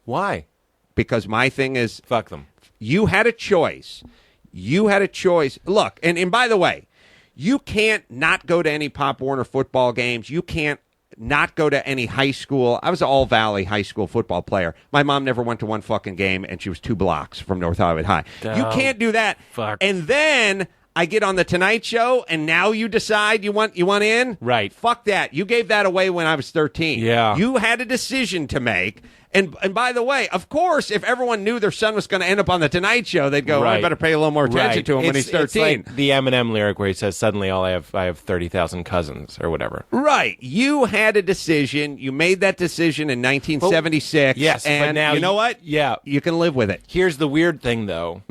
Why? Because my thing is, fuck them. You had a choice. You had a choice. Look, and by the way, you can't not go to any Pop Warner football games. You can't not go to any high school. I was an all-Valley high school football player. My mom never went to one fucking game, and she was 2 blocks from North Hollywood High. You can't do that. Fuck. And then I get on the Tonight Show, and now you decide you want in? Right. Fuck that. You gave that away when I was 13. Yeah. You had a decision to make. And by the way, of course, if everyone knew their son was going to end up on the Tonight Show, they'd go, I better pay a little more attention to him when he's 13. It's like the Eminem lyric where he says, suddenly I have 30,000 cousins or whatever. Right. You had a decision. You made that decision in 1976. Yes, and but now you know what? Yeah. You can live with it. Here's the weird thing, though.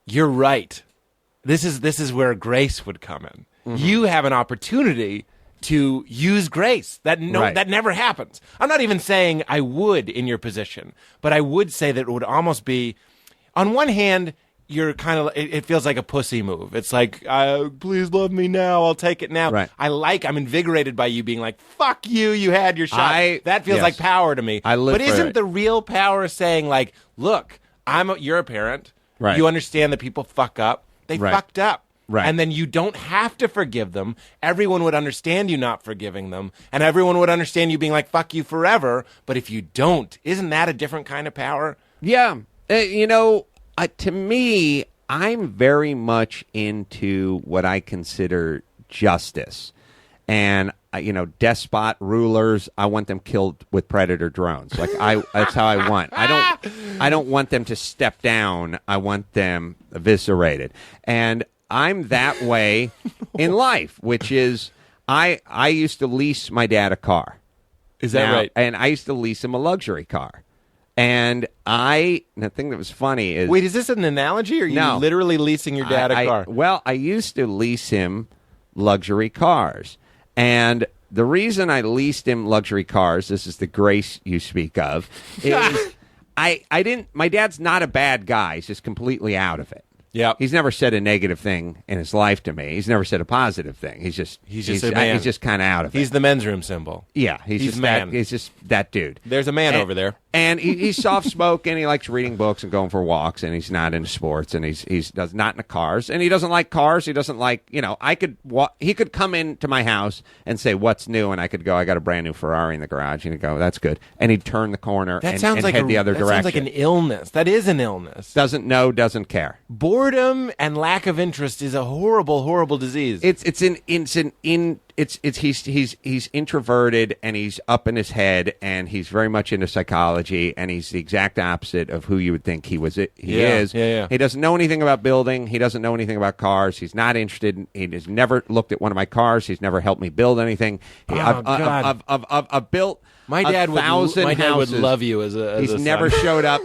You're right. This is where grace would come in. Mm-hmm. You have an opportunity to use grace. That never happens. I'm not even saying I would in your position, but I would say that it would almost be, on one hand, you're kind of, it feels like a pussy move. It's like, please love me now. I'll take it now. Right. I'm invigorated by you being like, fuck you. You had your shot. That feels like power to me. But isn't the real power saying like, look, you're a parent. Right. You understand that people fuck up. They fucked up. Right. And then you don't have to forgive them. Everyone would understand you not forgiving them. And everyone would understand you being like, fuck you forever. But if you don't, isn't that a different kind of power? Yeah. To me, I'm very much into what I consider justice. And, despot rulers, I want them killed with Predator drones. That's how I want. I don't want them to step down. I want them eviscerated. And I'm that way in life, which is I used to lease my dad a car. Is that right? And I used to lease him a luxury car. And the thing that was funny is... Wait, is this an analogy, or are you literally leasing your dad a car? Well, I used to lease him luxury cars. And the reason I leased him luxury cars, this is the grace you speak of, is my dad's not a bad guy. He's just completely out of it. Yeah, he's never said a negative thing in his life to me. He's never said a positive thing. He's just a man. He's just kind of out of it. He's the men's room symbol. Yeah, he's just man. He's just that dude. There's a man over there, and he's soft spoken. He likes reading books and going for walks, and he's not into sports, and he's not into cars, and he doesn't like cars. He doesn't like he could come into my house and say what's new, and I could go, I got a brand new Ferrari in the garage, and he'd go, that's good, and he'd turn the corner and head the other direction. Sounds like an illness. That is an illness. Doesn't know, doesn't care. Boredom and lack of interest is a horrible, horrible disease. It's he's introverted and he's up in his head and he's very much into psychology and he's the exact opposite of who you would think he is. Yeah. He doesn't know anything about building. He doesn't know anything about cars. He's not interested. He has never looked at one of my cars. He's never helped me build anything. I've built. My dad would love you as a. He's never showed up.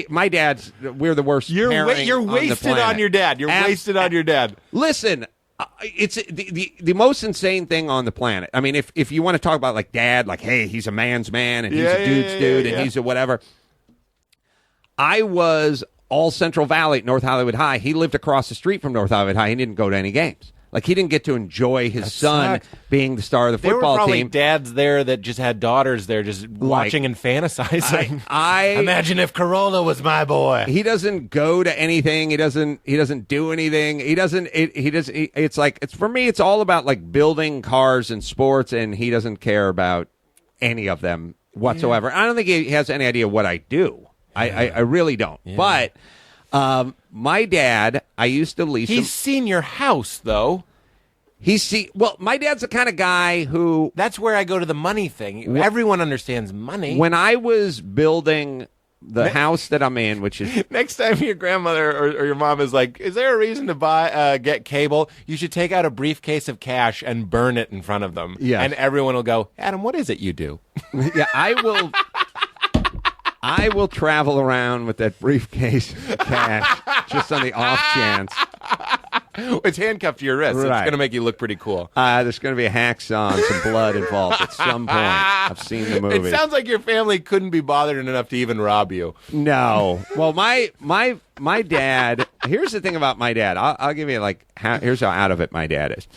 My dad's. We're the worst. You're wasted on your dad. You're wasted on your dad. Listen, it's the most insane thing on the planet. I mean, if you want to talk about like dad, like hey, he's a man's man and he's a dude's dude and he's a whatever. I was all Central Valley, North Hollywood High. He lived across the street from North Hollywood High. He didn't go to any games. Like, he didn't get to enjoy his son being the star of the football there were probably team. dads there that just had daughters there just watching and fantasizing. I imagine if Carolla was my boy. He doesn't go to anything. He doesn't do anything. It's for me, it's all about, like, building cars and sports, and he doesn't care about any of them whatsoever. I don't think he has any idea what I do. I really don't. Yeah. But my dad, I used to lease him. He's seen your house, though. Well, my dad's the kind of guy who... That's where I go to the money thing. Everyone understands money. When I was building the house that I'm in, which is... Next time your grandmother or your mom is like, is there a reason to get cable? You should take out a briefcase of cash and burn it in front of them. Yes. And everyone will go, Adam, what is it you do? Yeah, I will travel around with that briefcase of cash just on the off chance. It's handcuffed to your wrist. Right. It's going to make you look pretty cool. There's going to be a hacksaw and some blood involved at some point. I've seen the movie. It sounds like your family couldn't be bothered enough to even rob you. No. Well, my dad. Here's the thing about my dad. I'll give you here's how out of it my dad is.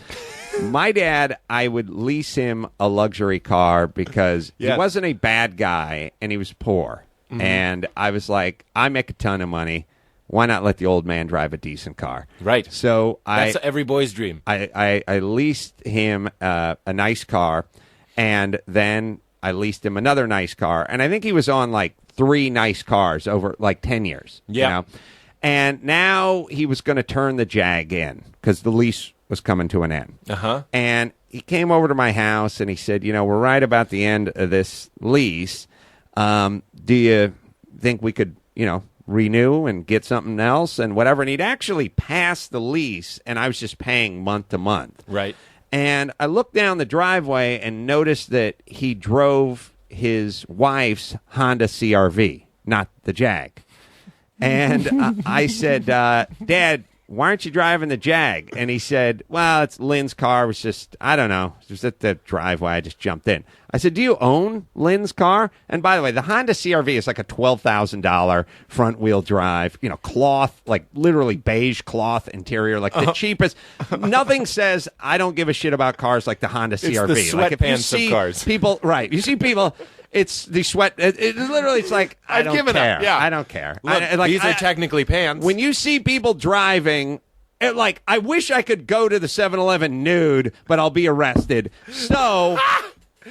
My dad, I would lease him a luxury car because he wasn't a bad guy and he was poor. Mm-hmm. And I was like, I make a ton of money. Why not let the old man drive a decent car? Right. So that's every boy's dream. I leased him a nice car, and then I leased him another nice car. And I think he was on like 3 nice cars over like 10 years. Yeah. You know? And now he was going to turn the Jag in because the lease was coming to an end. Uh-huh. And he came over to my house and he said, we're right about the end of this lease. Do you think we could, renew and get something else and whatever? And he'd actually passed the lease and I was just paying month to month. Right. And I looked down the driveway and noticed that he drove his wife's Honda CRV, not the Jag. And I said, Dad, why aren't you driving the Jag? And he said, well, it's Lynn's car. It was just, I don't know. It was at the driveway. I just jumped in. I said, do you own Lynn's car? And by the way, the Honda CRV is like a $12,000 front wheel drive, cloth, like literally beige cloth interior, like the cheapest. Nothing says I don't give a shit about cars like the Honda CRV. It's the sweatpants of cars. People, right. You see people... It's the sweat. It literally, it's like, I don't care. Up. Yeah. I don't care. Look, these are technically pants. When you see people driving, I wish I could go to the 7-Eleven nude, but I'll be arrested. So,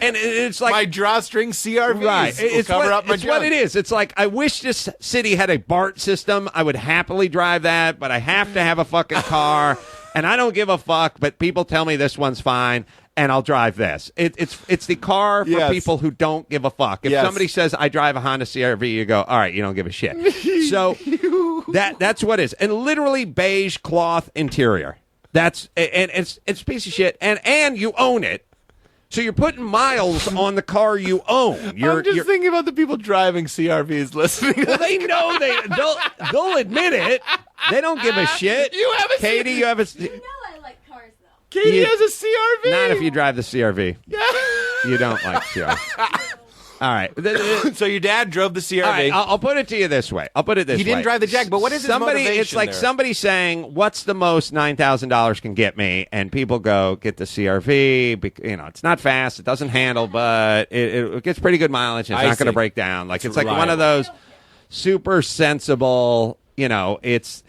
and it's like... My drawstring CRVs right. It's cover up my It's junk. what it is. It's like, I wish this city had a BART system. I would happily drive that, but I have to have a fucking car, and I don't give a fuck, but people tell me this one's fine. And I'll drive this. It's the car for people who don't give a fuck. If somebody says I drive a Honda CRV, you go, all right, you don't give a shit. So that's what it is. And literally beige cloth interior. It's a piece of shit. And you own it. So you're putting miles on the car you own. I'm just thinking about the people driving CRVs listening. Well, they know they'll admit it. They don't give a shit. You have a Katie, you have a. I like cars though. Katie has a CRV. Not if you drive the CRV. You don't like CRV. All right. So your dad drove the CRV. All right, I'll put it to you this way. He didn't drive the Jag, but what is his motivation It's like there? somebody saying, what's the most $9,000 can get me? And people go, get the CRV. It's not fast. It doesn't handle, but it gets pretty good mileage. And it's not going to break down. Like It's like one of those super sensible, It's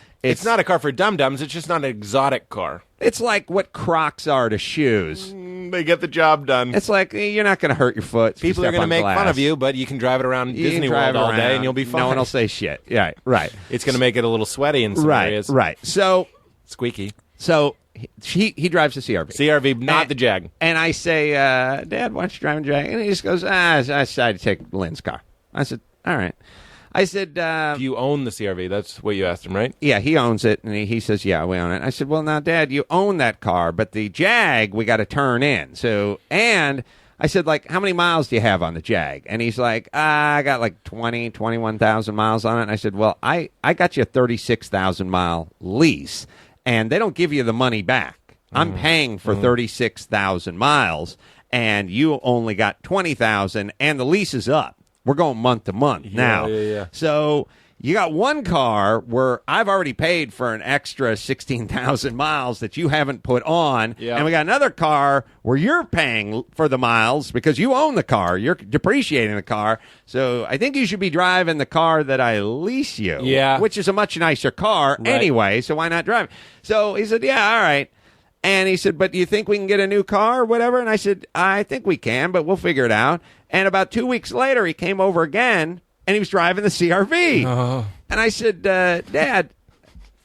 not a car for dum-dums. It's just not an exotic car. It's like what Crocs are to shoes. They get the job done. It's like you're not going to hurt your foot. People are going to make fun of you, but you can drive it around Disney World all day and you'll be fine. No one will say shit. Yeah, right. It's going to make it a little sweaty in some areas. Right. So squeaky. So he drives the CRV. CRV, not the Jag. And I say, Dad, why don't you drive a Jag? And he just goes, I decided to take Lynn's car. I said, all right. I said, do you own the CRV? That's what you asked him, right? Yeah, he owns it. And he says, yeah, we own it. I said, well, now, Dad, you own that car, but the Jag we got to turn in. So, and I said, like, how many miles do you have on the Jag? And he's like, I got like 21,000 miles on it. And I said, well, I got you a 36,000-mile lease, and they don't give you the money back. I'm paying for 36,000 miles, and you only got 20,000, and the lease is up. We're going month to month now. Yeah. So you got one car where I've already paid for an extra 16,000 miles that you haven't put on. Yeah. And we got another car where you're paying for the miles because you own the car. You're depreciating the car. So I think you should be driving the car that I lease you. Yeah. Which is a much nicer car anyway. So why not drive? So he said, yeah, all right. And he said, but do you think we can get a new car or whatever? And I said, I think we can, but we'll figure it out. And about 2 weeks later, he came over again, and he was driving the CRV. Oh. And I said, Dad,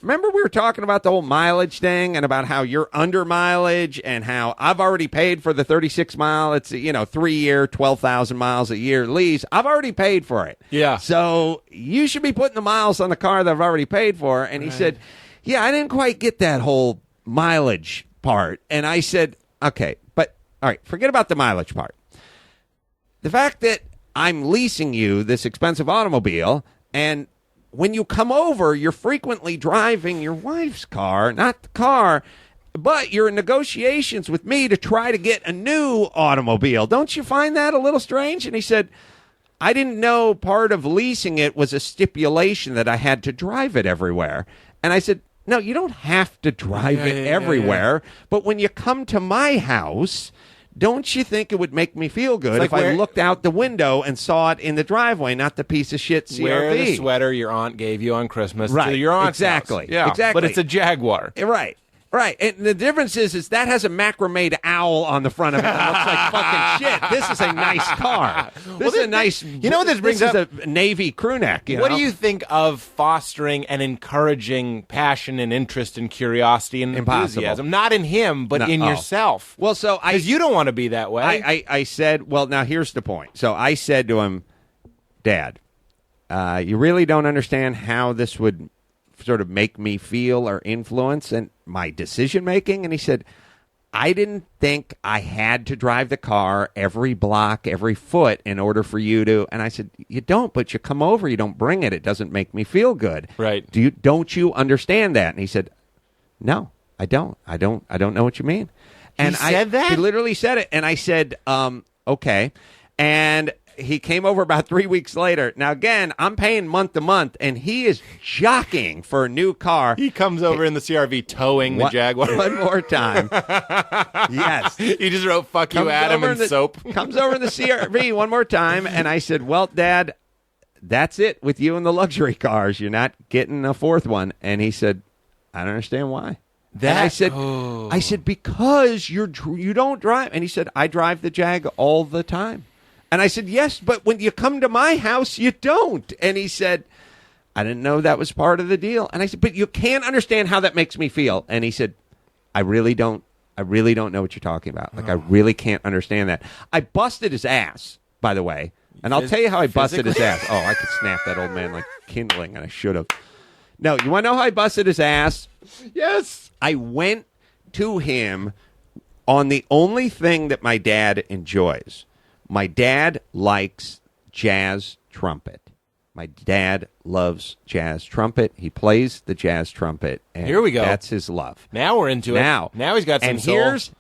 remember we were talking about the whole mileage thing and about how you're under mileage and how I've already paid for the 36-mile. It's, 3-year, 12,000 miles a year lease. I've already paid for it. Yeah. So you should be putting the miles on the car that I've already paid for. And he said, yeah, I didn't quite get that whole mileage part. And I said, okay, but all right, forget about the mileage part. The fact that I'm leasing you this expensive automobile, and when you come over, you're frequently driving your wife's car, not the car, but you're in negotiations with me to try to get a new automobile. Don't you find that a little strange? And he said, I didn't know part of leasing it was a stipulation that I had to drive it everywhere. And I said, no, you don't have to drive it everywhere. But when you come to my house, don't you think it would make me feel good if I looked out the window and saw it in the driveway, not the piece of shit CRV? Wear the sweater your aunt gave you on Christmas right. to your aunt's exactly. house. Yeah, exactly. But it's a Jaguar. Right. Right, and the difference is that has a macrame'd owl on the front of it that looks like fucking shit. This is a nice car. This is a nice. You know what this brings up? This is a Navy crew neck. What do you think of fostering and encouraging passion and interest and curiosity and enthusiasm? Not in him, but in yourself. Well, so because you don't want to be that way. I said, well, now here's the point. So I said to him, Dad, you really don't understand how this would sort of make me feel or influence and my decision making. And he said, I didn't think I had to drive the car every block, every foot in order for you to. And I said, you don't, but you come over, you don't bring it. It doesn't make me feel good. Right. Don't you understand that? And he said, no, I don't know what you mean. And he said that? He literally said it. And I said, okay. And he came over about 3 weeks later. Now, again, I'm paying month to month, and he is jockeying for a new car. He comes over in the CRV towing the Jaguar. One more time. Yes. He just wrote, fuck you, Adam, and soap. Comes over in the CRV one more time, and I said, well, Dad, that's it with you and the luxury cars. You're not getting a fourth one. And he said, I don't understand why. And I said, because you don't drive. And he said, I drive the Jag all the time. And I said, yes, but when you come to my house, you don't. And he said, I didn't know that was part of the deal. And I said, but you can't understand how that makes me feel. And he said, I really don't know what you're talking about. Like, I really can't understand that. I busted his ass, by the way. And I'll tell you how I busted his ass. Oh, I could snap that old man like kindling, and I should have. No, you want to know how I busted his ass? Yes. I went to him on the only thing that my dad enjoys. My dad likes jazz trumpet. My dad loves jazz trumpet. He plays the jazz trumpet. And here we go. That's his love. Now we're into it. Now he's got some soul. And here's,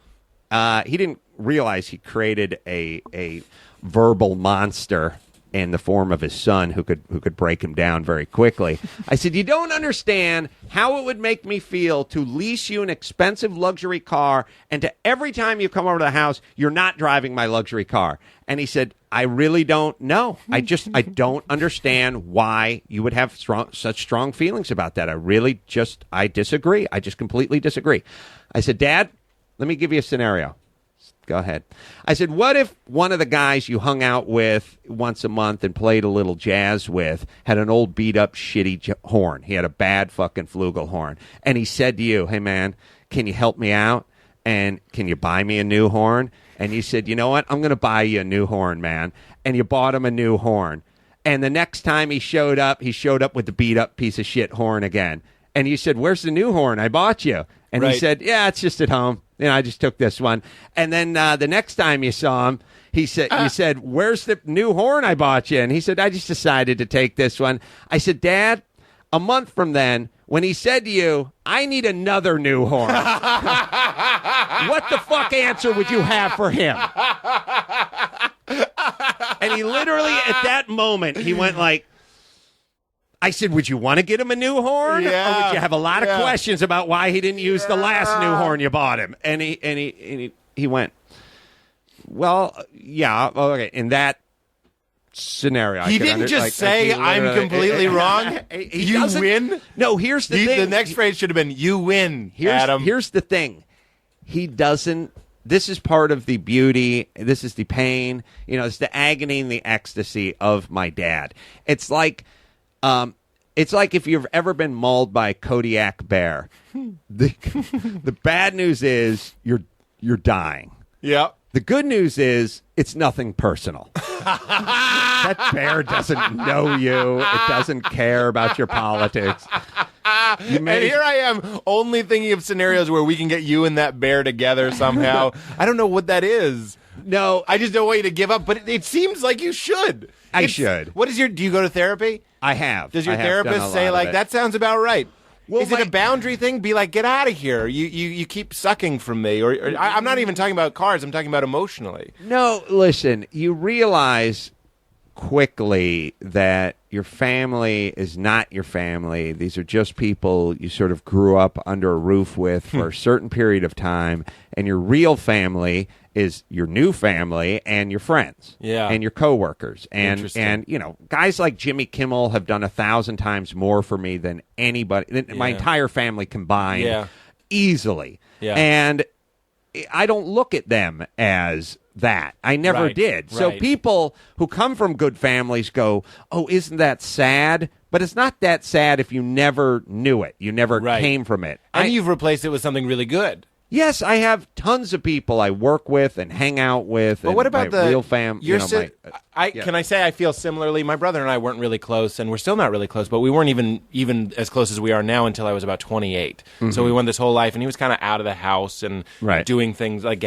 he didn't realize he created a verbal monster in the form of his son who could break him down very quickly. I said, you don't understand how it would make me feel to lease you an expensive luxury car and to every time you come over to the house, you're not driving my luxury car. And he said, I really don't know. I don't understand why you would have such strong feelings about that. I disagree. I just completely disagree. I said, Dad, let me give you a scenario. Go ahead. I said, what if one of the guys you hung out with once a month and played a little jazz with had an old beat-up shitty horn? He had a bad fucking flugelhorn. And he said to you, hey, man, can you help me out? And can you buy me a new horn? And you said, you know what? I'm going to buy you a new horn, man. And you bought him a new horn. And the next time he showed up with the beat-up piece of shit horn again. And you said, where's the new horn I bought you? And he said, yeah, it's just at home. I just took this one. And then the next time you saw him, you said, where's the new horn I bought you? And he said, I just decided to take this one. I said, Dad, a month from then, when he said to you, I need another new horn, what the fuck answer would you have for him? And he literally, at that moment, he went like, I said, would you want to get him a new horn? Yeah. Or would you have a lot of questions about why he didn't use the last new horn you bought him? And he went, well, yeah, okay, in that scenario. He didn't just say, I'm completely wrong. You win? No, here's the thing. The next phrase should have been, you win, Adam. Here's the thing. He doesn't. This is part of the beauty. This is the pain. It's the agony and the ecstasy of my dad. It's like if you've ever been mauled by a Kodiak bear. The bad news is you're dying. Yeah. The good news is it's nothing personal. That bear doesn't know you. It doesn't care about your politics. And here I am only thinking of scenarios where we can get you and that bear together somehow. I don't know what that is. No. I just don't want you to give up, but it seems like you should. I should. Do you go to therapy? I have. Does your therapist say, like, that sounds about right? Well, is it a boundary thing? Be like, get out of here. You keep sucking from me. Or I'm not even talking about cars. I'm talking about emotionally. No, listen, you realize quickly that your family is not your family. These are just people you sort of grew up under a roof with for a certain period of time. And your real family is your new family and your friends and your coworkers. And guys like Jimmy Kimmel have done 1,000 times more for me than anybody, than my entire family combined easily. Yeah. And I don't look at them as that. I never did. So people who come from good families go, oh, isn't that sad? But it's not that sad if you never knew it. You never came from it. And you've replaced it with something really good. Yes, I have tons of people I work with and hang out with. But what about the real fam? Can I say I feel similarly? My brother and I weren't really close, and we're still not really close. But we weren't even as close as we are now until I was about 28. Mm-hmm. So we went this whole life, and he was kind of out of the house and doing things like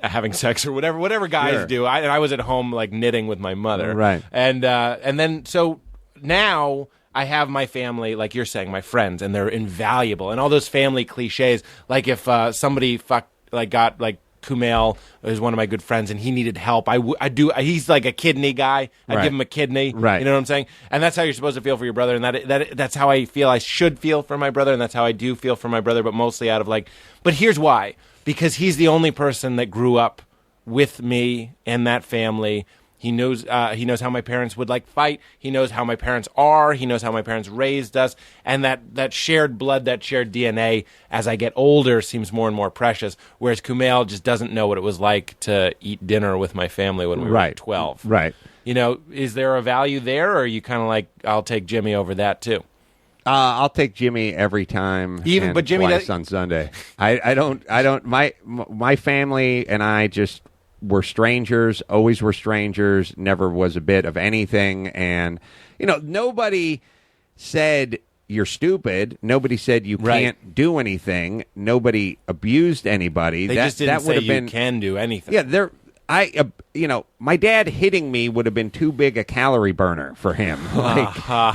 having sex or whatever guys do. I was at home like knitting with my mother, and then so now I have my family, like you're saying, my friends, and they're invaluable. And all those family cliches, like if somebody got like Kumail is one of my good friends, and he needed help. He's like a kidney guy. I'd give him a kidney. Right. You know what I'm saying? And that's how you're supposed to feel for your brother. And that's how I feel I should feel for my brother, and that's how I do feel for my brother. But mostly out of but here's why: because he's the only person that grew up with me and that family. He knows how my parents would fight. He knows how my parents are. He knows how my parents raised us. And that shared blood, that shared DNA, as I get older, seems more and more precious. Whereas Kumail just doesn't know what it was like to eat dinner with my family when we were 12. Right. Is there a value there, or are you kind of I'll take Jimmy over that too? I'll take Jimmy every time. But Jimmy twice on Sunday. I don't. My family and I just. Were strangers, always were strangers, never was a bit of anything. And, nobody said you're stupid. Nobody said you can't do anything. Nobody abused anybody. They just didn't say you can do anything. Yeah, my dad hitting me would have been too big a calorie burner for him.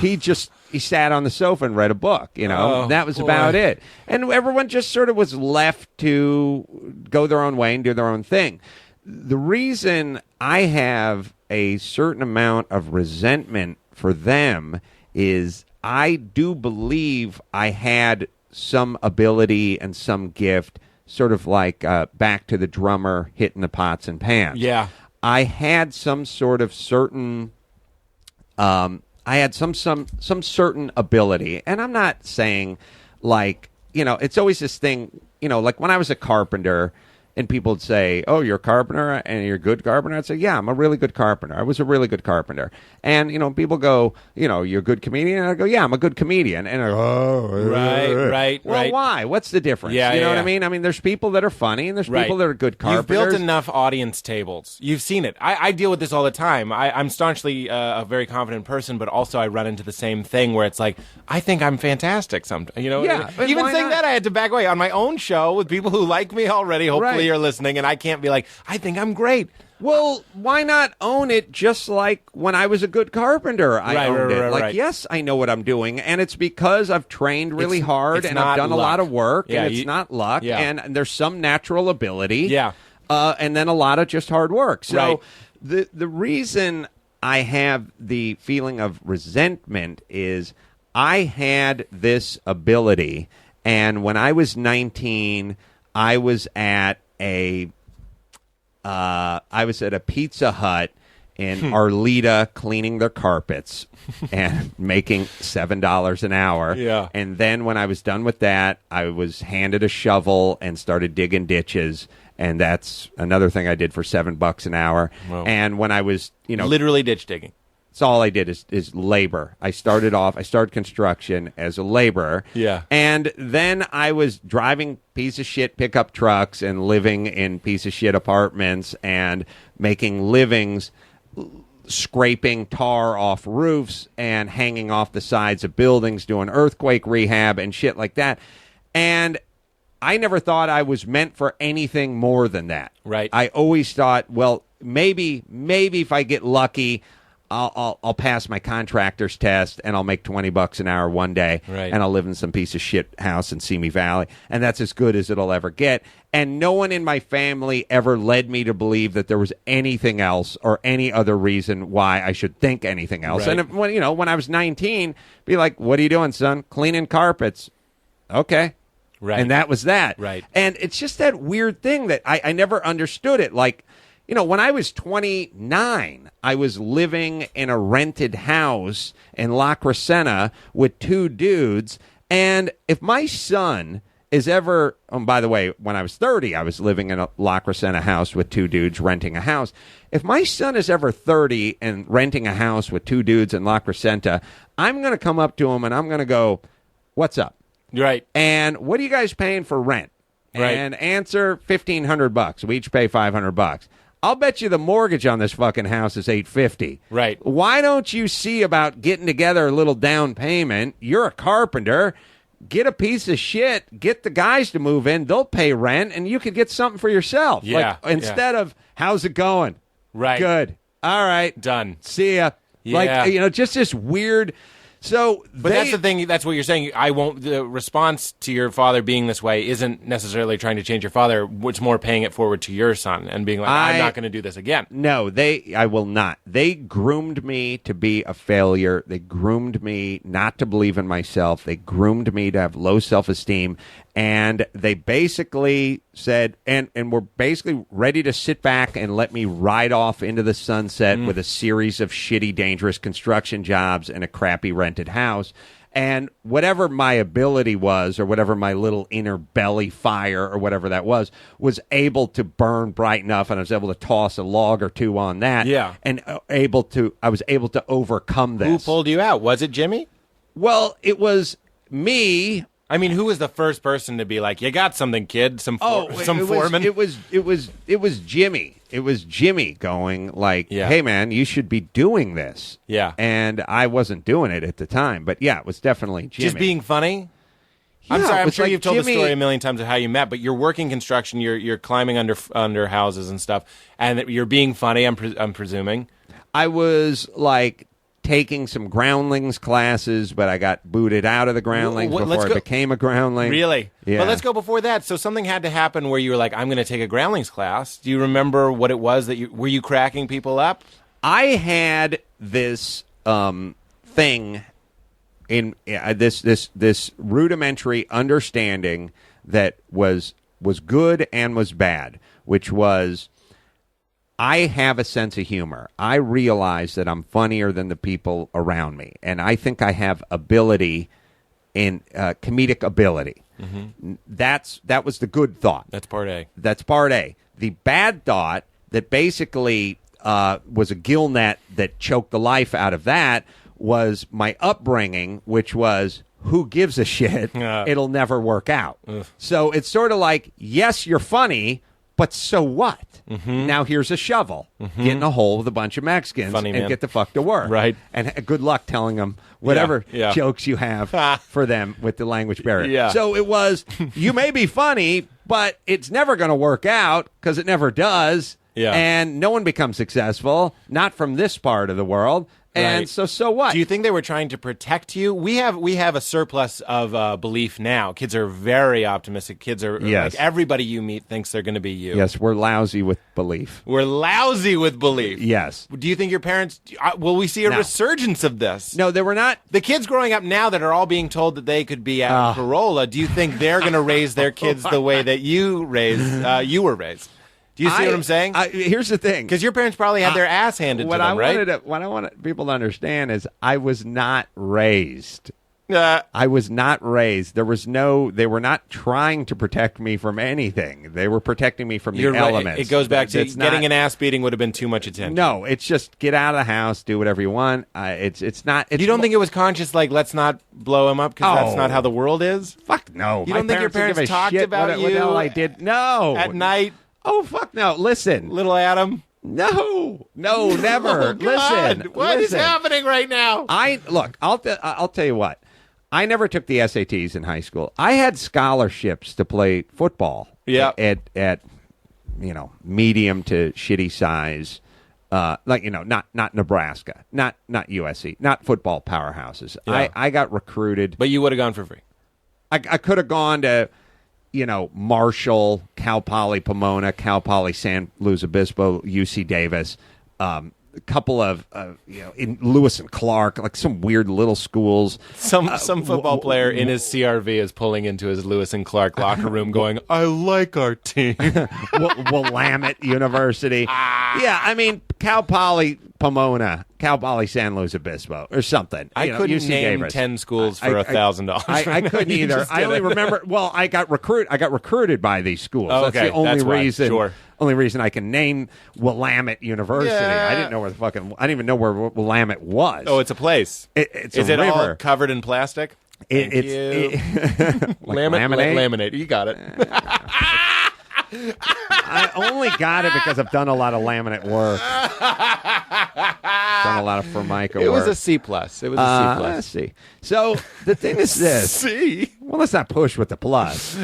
He sat on the sofa and read a book, that was about it. And everyone just sort of was left to go their own way and do their own thing. The reason I have a certain amount of resentment for them is I do believe I had some ability and some gift, sort of like back to the drummer hitting the pots and pans. Yeah. I had some sort of certain I had some certain ability. And I'm not saying it's always this thing, like when I was a carpenter, and people would say, "Oh, you're a carpenter and you're a good carpenter." I'd say, "Yeah, I'm a really good carpenter. I was a really good carpenter." And people go, "You're a good comedian." And I go, "Yeah, I'm a good comedian." And I go, "Oh, right. Well, why? What's the difference?" Yeah, you know yeah, what yeah. I mean? I mean, there's people that are funny and there's people that are good carpenters. You've built enough audience tables. You've seen it. I deal with this all the time. I'm staunchly a very confident person, but also I run into the same thing where it's like, I think I'm fantastic sometimes. Yeah, even why saying not? that, I had to back away on my own show with people who like me already, hopefully are listening, and I can't be like, I think I'm great. Well, why not own it just like when I was a good carpenter? I owned it. Like, yes, I know what I'm doing, and it's because I've trained really hard and I've done a lot of work, and it's not luck, and there's some natural ability, and then a lot of just hard work. So the reason I have the feeling of resentment is I had this ability, and when I was 19, I was at a Pizza Hut in Arleta cleaning their carpets and making $7 an hour. Yeah. And then when I was done with that, I was handed a shovel and started digging ditches. And that's another thing I did for $7 an hour. Whoa. And when I was, literally ditch digging. that's all I did is labor. I started construction as a laborer. Yeah. And then I was driving piece of shit pickup trucks and living in piece of shit apartments and making livings scraping tar off roofs and hanging off the sides of buildings, doing earthquake rehab and shit like that. And I never thought I was meant for anything more than that. Right. I always thought, well, maybe if I get lucky, I'll pass my contractor's test and I'll make $20 an hour one day, right, and I'll live in some piece of shit house in Simi Valley, and that's as good as it'll ever get. And no one in my family ever led me to believe that there was anything else or any other reason why I should think anything else. Right. And when I was 19, be like, "What are you doing, son?" "Cleaning carpets." "Okay." Right. And that was that. Right. And it's just that weird thing that I never understood it. Like, when I was 29, I was living in a rented house in La Crescenta with two dudes. And if my son is ever, by the way, when I was 30, I was living in a La Crescenta house with two dudes renting a house. If my son is ever 30 and renting a house with two dudes in La Crescenta, I'm going to come up to him and I'm going to go, "What's up?" Right. "And what are you guys paying for rent?" Right. And answer, $1,500. We each pay $500. "I'll bet you the mortgage on this fucking house is $850. Right. "Why don't you see about getting together a little down payment? You're a carpenter. Get a piece of shit. Get the guys to move in. They'll pay rent, and you could get something for yourself." Yeah. Like, instead of, "How's it going?" Right. "Good." "All right. Done. See ya." Yeah. Like, just this weird. So, But that's the thing. That's what you're saying. I won't. The response to your father being this way isn't necessarily trying to change your father. It's more paying it forward to your son and being like, "I'm not going to do this again." No, I will not. They groomed me to be a failure. They groomed me not to believe in myself. They groomed me to have low self-esteem. And they basically said, and were basically ready to sit back and let me ride off into the sunset with a series of shitty, dangerous construction jobs and a crappy rented house. And whatever my ability was, or whatever my little inner belly fire, or whatever that was able to burn bright enough, and I was able to toss a log or two on that. Yeah. And I was able to overcome this. Who pulled you out? Was it Jimmy? Well, it was me. I mean, who was the first person to be like, "You got something, kid"? Some foreman. It was Jimmy. It was Jimmy going like, "Hey, man, you should be doing this." Yeah. And I wasn't doing it at the time, but yeah, it was definitely Jimmy. Just being funny. Yeah, I'm sorry. I'm sure like you've told Jimmy, the story a million times of how you met, but you're working construction. You're climbing under houses and stuff, and you're being funny. I'm presuming. I was like taking some groundlings classes, but I got booted out of the groundlings before I became a groundling. Really? Yeah. But let's go before that. So something had to happen where you were like, "I'm going to take a groundlings class." Do you remember what it was that were you cracking people up? I had this thing in this rudimentary understanding that was good and was bad, which was, I have a sense of humor. I realize that I'm funnier than the people around me, and I think I have ability in comedic ability. That was the good thought. That's part A. That's part A. The bad thought that basically was a gill net that choked the life out of that was my upbringing, which was, who gives a shit? It'll never work out. So it's sort of like, yes, you're funny, but so what? Now here's a shovel. Get in a hole with a bunch of Mexicans and get the fuck to work. Right. And good luck telling them whatever jokes you have for them with the language barrier. Yeah. So it was, you may be funny, but it's never going to work out because it never does. Yeah. And no one becomes successful, not from this part of the world. And so what? Do you think they were trying to protect you? We have a surplus of belief now. Kids are very optimistic. Kids are like, everybody you meet thinks they're going to be you. Yes, we're lousy with belief. We're lousy with belief. Yes. Do you think your parents? Will we see a resurgence of this? No, they were not. The kids growing up now that are all being told that they could be at Carolla. Do you think they're going to raise their kids the way that you were raised? Do you see what I'm saying? Here's the thing. Because your parents probably had their ass handed to them, right? What I want people to understand is I was not raised. I was not raised. They were not trying to protect me from anything. They were protecting me from the elements. Right. It goes back to getting an ass beating would have been too much attention. No, it's just get out of the house, do whatever you want. It's not. You don't think it was conscious, like, let's not blow him up because that's not how the world is? Fuck no. You don't think your parents talked about you? What the hell I did? No. At night? Oh, fuck no. Listen. Little Adam? No, never. Oh, listen. What is happening right now? I'll tell you what. I never took the SATs in high school. I had scholarships to play football. Yeah. At medium to shitty size, not Nebraska, not USC, not football powerhouses. Yeah. I got recruited. But you would have gone for free. I could have gone to, Marshall, Cal Poly Pomona, Cal Poly San Luis Obispo, UC Davis, a couple of, in Lewis and Clark, like some weird little schools. Some football player in his CRV is pulling into his Lewis and Clark locker room going, I like our team. Willamette University. Yeah, I mean, Cal Poly Pomona, Cal Poly San Luis Obispo, or something. I couldn't UC name Davis. 10 schools for $1,000. I couldn't either. I only remember. Well, I got recruited by these schools. Oh, That's the only reason. Sure. Only reason I can name Willamette University. Yeah. I didn't know where I didn't even know where Willamette was. Oh, it's a place. It's Is a it river. all covered in plastic? Laminate. You got it. I only got it because I've done a lot of laminate work. Done a lot of Formica work. It was a C+. It was a C+. Let's see. So the thing is this. C? Well, let's not push with the plus.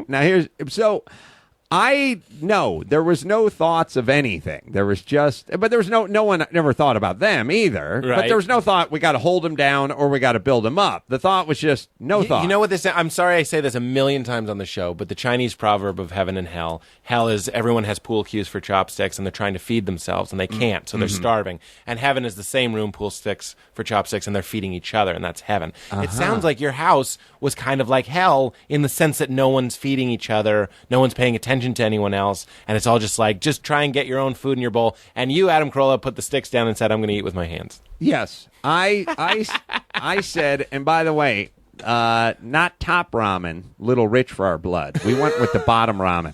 Now there was no thoughts of anything. There was but there was no one never thought about them either. Right. But there was no thought we got to hold them down or we got to build them up. The thought was just no thought. You know what this? I'm sorry I say this a million times on the show, but the Chinese proverb of heaven and hell. Hell is everyone has pool cues for chopsticks and they're trying to feed themselves and they can't, so they're starving. And heaven is the same room, pool sticks for chopsticks, and they're feeding each other, and that's heaven. It sounds like your house was kind of like hell in the sense that no one's feeding each other, no one's paying attention to anyone else, and it's all just like, just try and get your own food in your bowl. And you, Adam Carolla, put the sticks down and said, I'm going to eat with my hands. Yes. I said, and by the way, not top ramen, little rich for our blood. We went with the bottom ramen.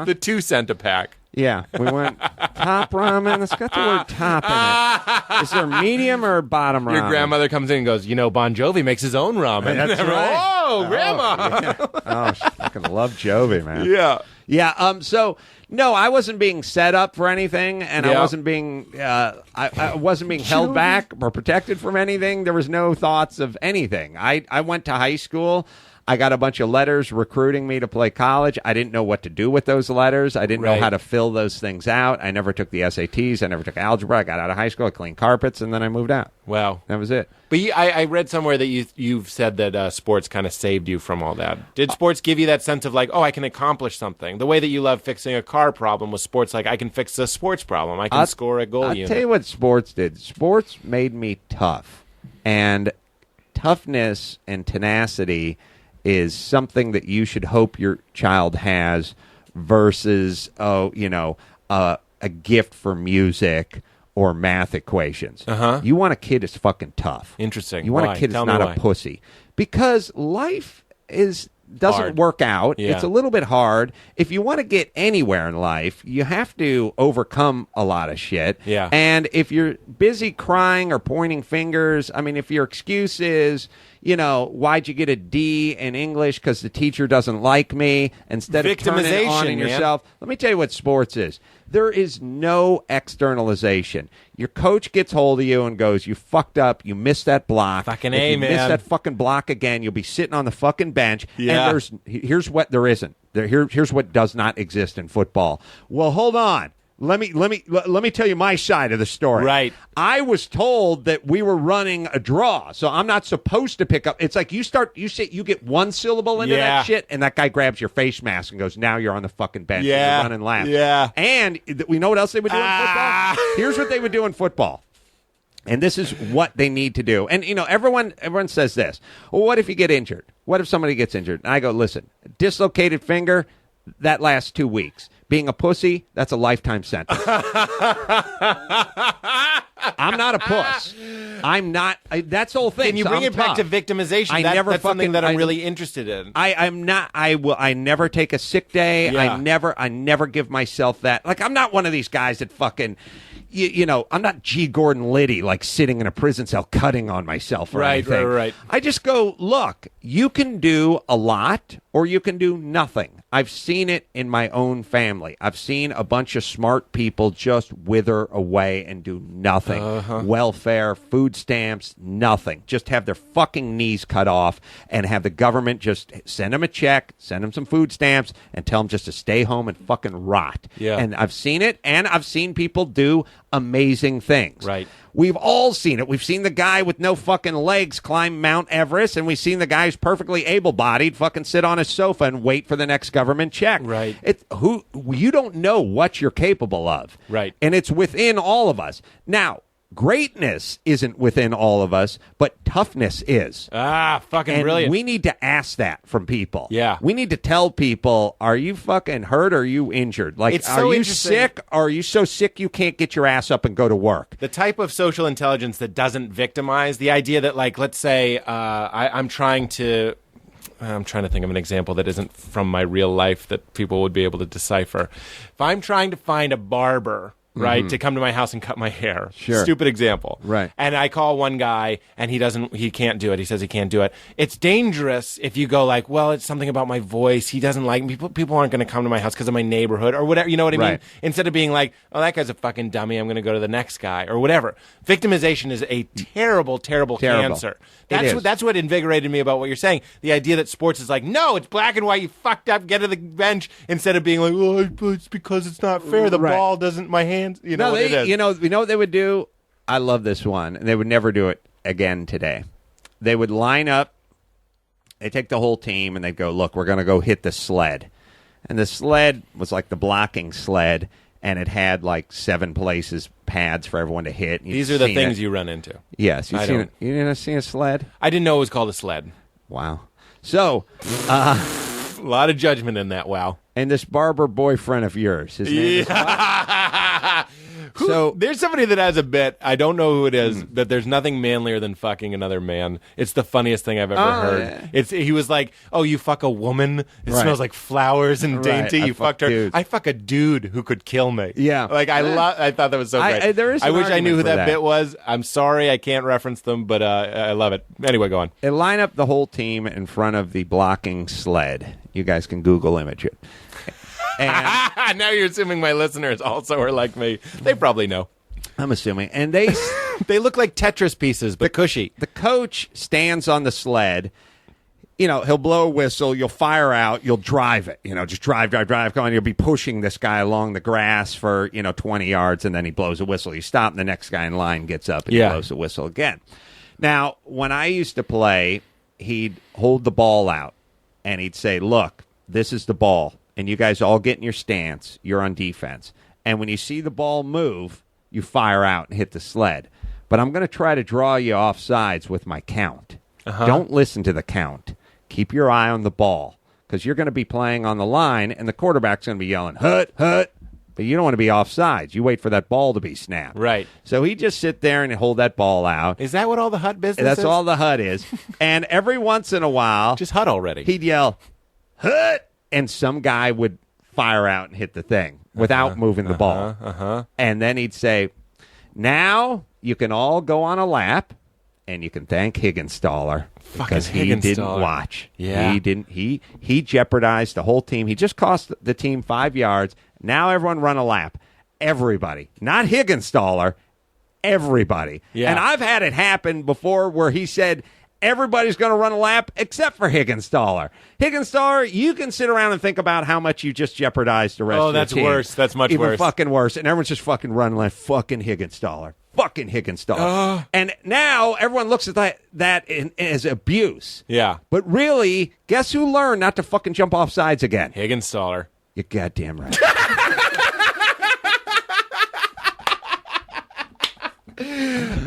The 2 cent a pack. Yeah, we went top ramen. It's got the word top in it. Is there medium or bottom ramen? Your grandmother comes in and goes, Bon Jovi makes his own ramen. That's right. Oh, Grandma. Yeah. Oh, I fucking love Jovi, man. Yeah. Yeah. So no, I wasn't being set up for anything, and I wasn't being I wasn't being held back or protected from anything. There was no thoughts of anything. I went to high school. I got a bunch of letters recruiting me to play college. I didn't know what to do with those letters. I didn't know how to fill those things out. I never took the SATs. I never took algebra. I got out of high school. I cleaned carpets, and then I moved out. Wow. That was it. But I read somewhere that you've said that sports kind of saved you from all that. Did sports give you that sense of like, oh, I can accomplish something? The way that you love fixing a car problem was sports like, I can fix a sports problem. I can score a goal unit. I'll tell you what sports did. Sports made me tough. And toughness and tenacity is something that you should hope your child has versus, a gift for music or math equations. Uh-huh. You want a kid that's fucking tough. Interesting. You want Why? a kid Tell that's me not why. a pussy. Because life doesn't Hard. work out. Yeah. It's a little bit hard. If you want to get anywhere in life, you have to overcome a lot of shit. Yeah. And if you're busy crying or pointing fingers, I mean, if your excuse is, why'd you get a D in English because the teacher doesn't like me, instead of turning it on in man. yourself, let me tell you what sports is. There is no externalization. Your coach gets hold of you and goes, you fucked up. You missed that block. Fucking if A, you man. miss that fucking block again, you'll be sitting on the fucking bench. Yeah. And here's what there isn't. Here's what does not exist in football. Well, hold on. Let me tell you my side of the story. Right. I was told that we were running a draw, so I'm not supposed to pick up. It's like you get one syllable into that shit, and that guy grabs your face mask and goes, "Now you're on the fucking bench. Yeah. And you're running laps." Yeah. And we know what else they would do in football. Here's what they would do in football. And this is what they need to do. And, everyone says this. Well, what if you get injured? What if somebody gets injured? And I go, listen, dislocated finger, that lasts 2 weeks. Being a pussy, that's a lifetime sentence. I'm not a puss. I'm not. That's the whole thing. Can you So bring I'm it back tough. to victimization? That's something that I'm really interested in. I'm not. I never take a sick day. Yeah. I never give myself that. Like, I'm not one of these guys that fucking. I'm not G. Gordon Liddy, like sitting in a prison cell cutting on myself or anything. Right. I just go, look, you can do a lot or you can do nothing. I've seen it in my own family. I've seen a bunch of smart people just wither away and do nothing. Welfare, food stamps, nothing. Just have their fucking knees cut off and have the government just send them a check, send them some food stamps, and tell them just to stay home and fucking rot. Yeah. And I've seen it, and I've seen people do amazing things. Right. We've all seen it. We've seen the guy with no fucking legs climb Mount Everest, and we've seen the guy who's perfectly able-bodied fucking sit on his sofa and wait for the next government check. Right. You don't know what you're capable of. Right. And it's within all of us. Now, greatness isn't within all of us, but toughness is. Fucking And brilliant. we need to ask that from people. Yeah. We need to tell people, are you fucking hurt or are you injured? Like, It's so are you interesting. sick or are you so sick you can't get your ass up and go to work? The type of social intelligence that doesn't victimize, the idea that, like, let's say I'm trying to think of an example that isn't from my real life that people would be able to decipher. If I'm trying to find a barber, right, to come to my house and cut my hair. Sure. Stupid example. Right. And I call one guy and he can't do it. He says he can't do it. It's dangerous if you go like, well, it's something about my voice. He doesn't like me. People aren't going to come to my house because of my neighborhood or whatever. You know what I mean? Right. Instead of being like, oh, that guy's a fucking dummy. I'm going to go to the next guy or whatever. Victimization is a terrible cancer. That's what invigorated me about what you're saying. The idea that sports is like, no, it's black and white. You fucked up. Get to the bench instead of being like, oh, it's because it's not fair. The Right. ball doesn't. My hands. You know what it is. You know what they would do? I love this one, and they would never do it again today. They would line up. They take the whole team, and they'd go, look, we're going to go hit the sled. And the sled was like the blocking sled, and it had like 7 places, pads for everyone to hit. These are the things you run into. Yes. You I didn't see a sled? I didn't know it was called a sled. Wow. So, A lot of judgment in that. Wow. and this barber boyfriend of yours, his name is So there's somebody that has a bit. I don't know who it is, but there's nothing manlier than fucking another man. It's the funniest thing I've ever heard. Yeah. He was like, "Oh, you fuck a woman? It Right. smells like flowers and dainty. I You fuck fucked her. dudes." I fuck a dude who could kill me." Yeah. like I thought that was so great. there is I an wish I knew argument who for that bit was. I'm sorry, I can't reference them, but I love it. Anyway, go on. they line up the whole team in front of the blocking sled. You guys can Google image it. And Now you're assuming my listeners also are like me. They probably know. I'm assuming. And they They look like Tetris pieces, but cushy. the coach stands on the sled. You know, he'll blow a whistle, you'll fire out, you'll drive it. You know, just drive. Come on, you'll be pushing this guy along the grass for, 20 yards, and then he blows a whistle. You stop, and the next guy in line gets up and he blows a whistle again. Now, when I used to play, he'd hold the ball out, and he'd say, look, this is the ball, and you guys all get in your stance. You're on defense. And when you see the ball move, you fire out and hit the sled. But I'm going to try to draw you off sides with my count. Don't listen to the count. Keep your eye on the ball, because you're going to be playing on the line, and the quarterback's going to be yelling, hut, hut, but you don't want to be offsides. You wait for that ball to be snapped. Right. So he'd just sit there and hold that ball out. Is that what all the hut business That's is? all the hut is. And every once in a while, Just hut already. he'd yell, "Hut!" and some guy would fire out and hit the thing without moving the ball. And then he'd say, "Now you can all go on a lap, and you can thank Higginstaller because he didn't watch. Yeah. He didn't. He jeopardized the whole team. He just cost the team 5 yards. Now everyone run a lap. Everybody, not Higginstaller, everybody. Yeah. And I've had it happen before where he said, everybody's going to run a lap except for Higginstaller. Higginstaller, you can sit around and think about how much you just jeopardized the rest of the that's team. worse. That's much Even worse. fucking worse. And everyone's just fucking running like fucking Higginstaller. Fucking Higginstaller. And now everyone looks at that as abuse. Yeah. But really, guess who learned not to fucking jump off sides again? Higginstaller. You're goddamn right.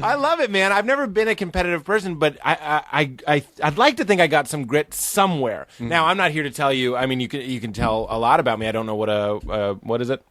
I love it, man. I've never been a competitive person, but I'd like to think I got some grit somewhere. Now, I'm not here to tell you. I mean, you can tell a lot about me. I don't know what is it?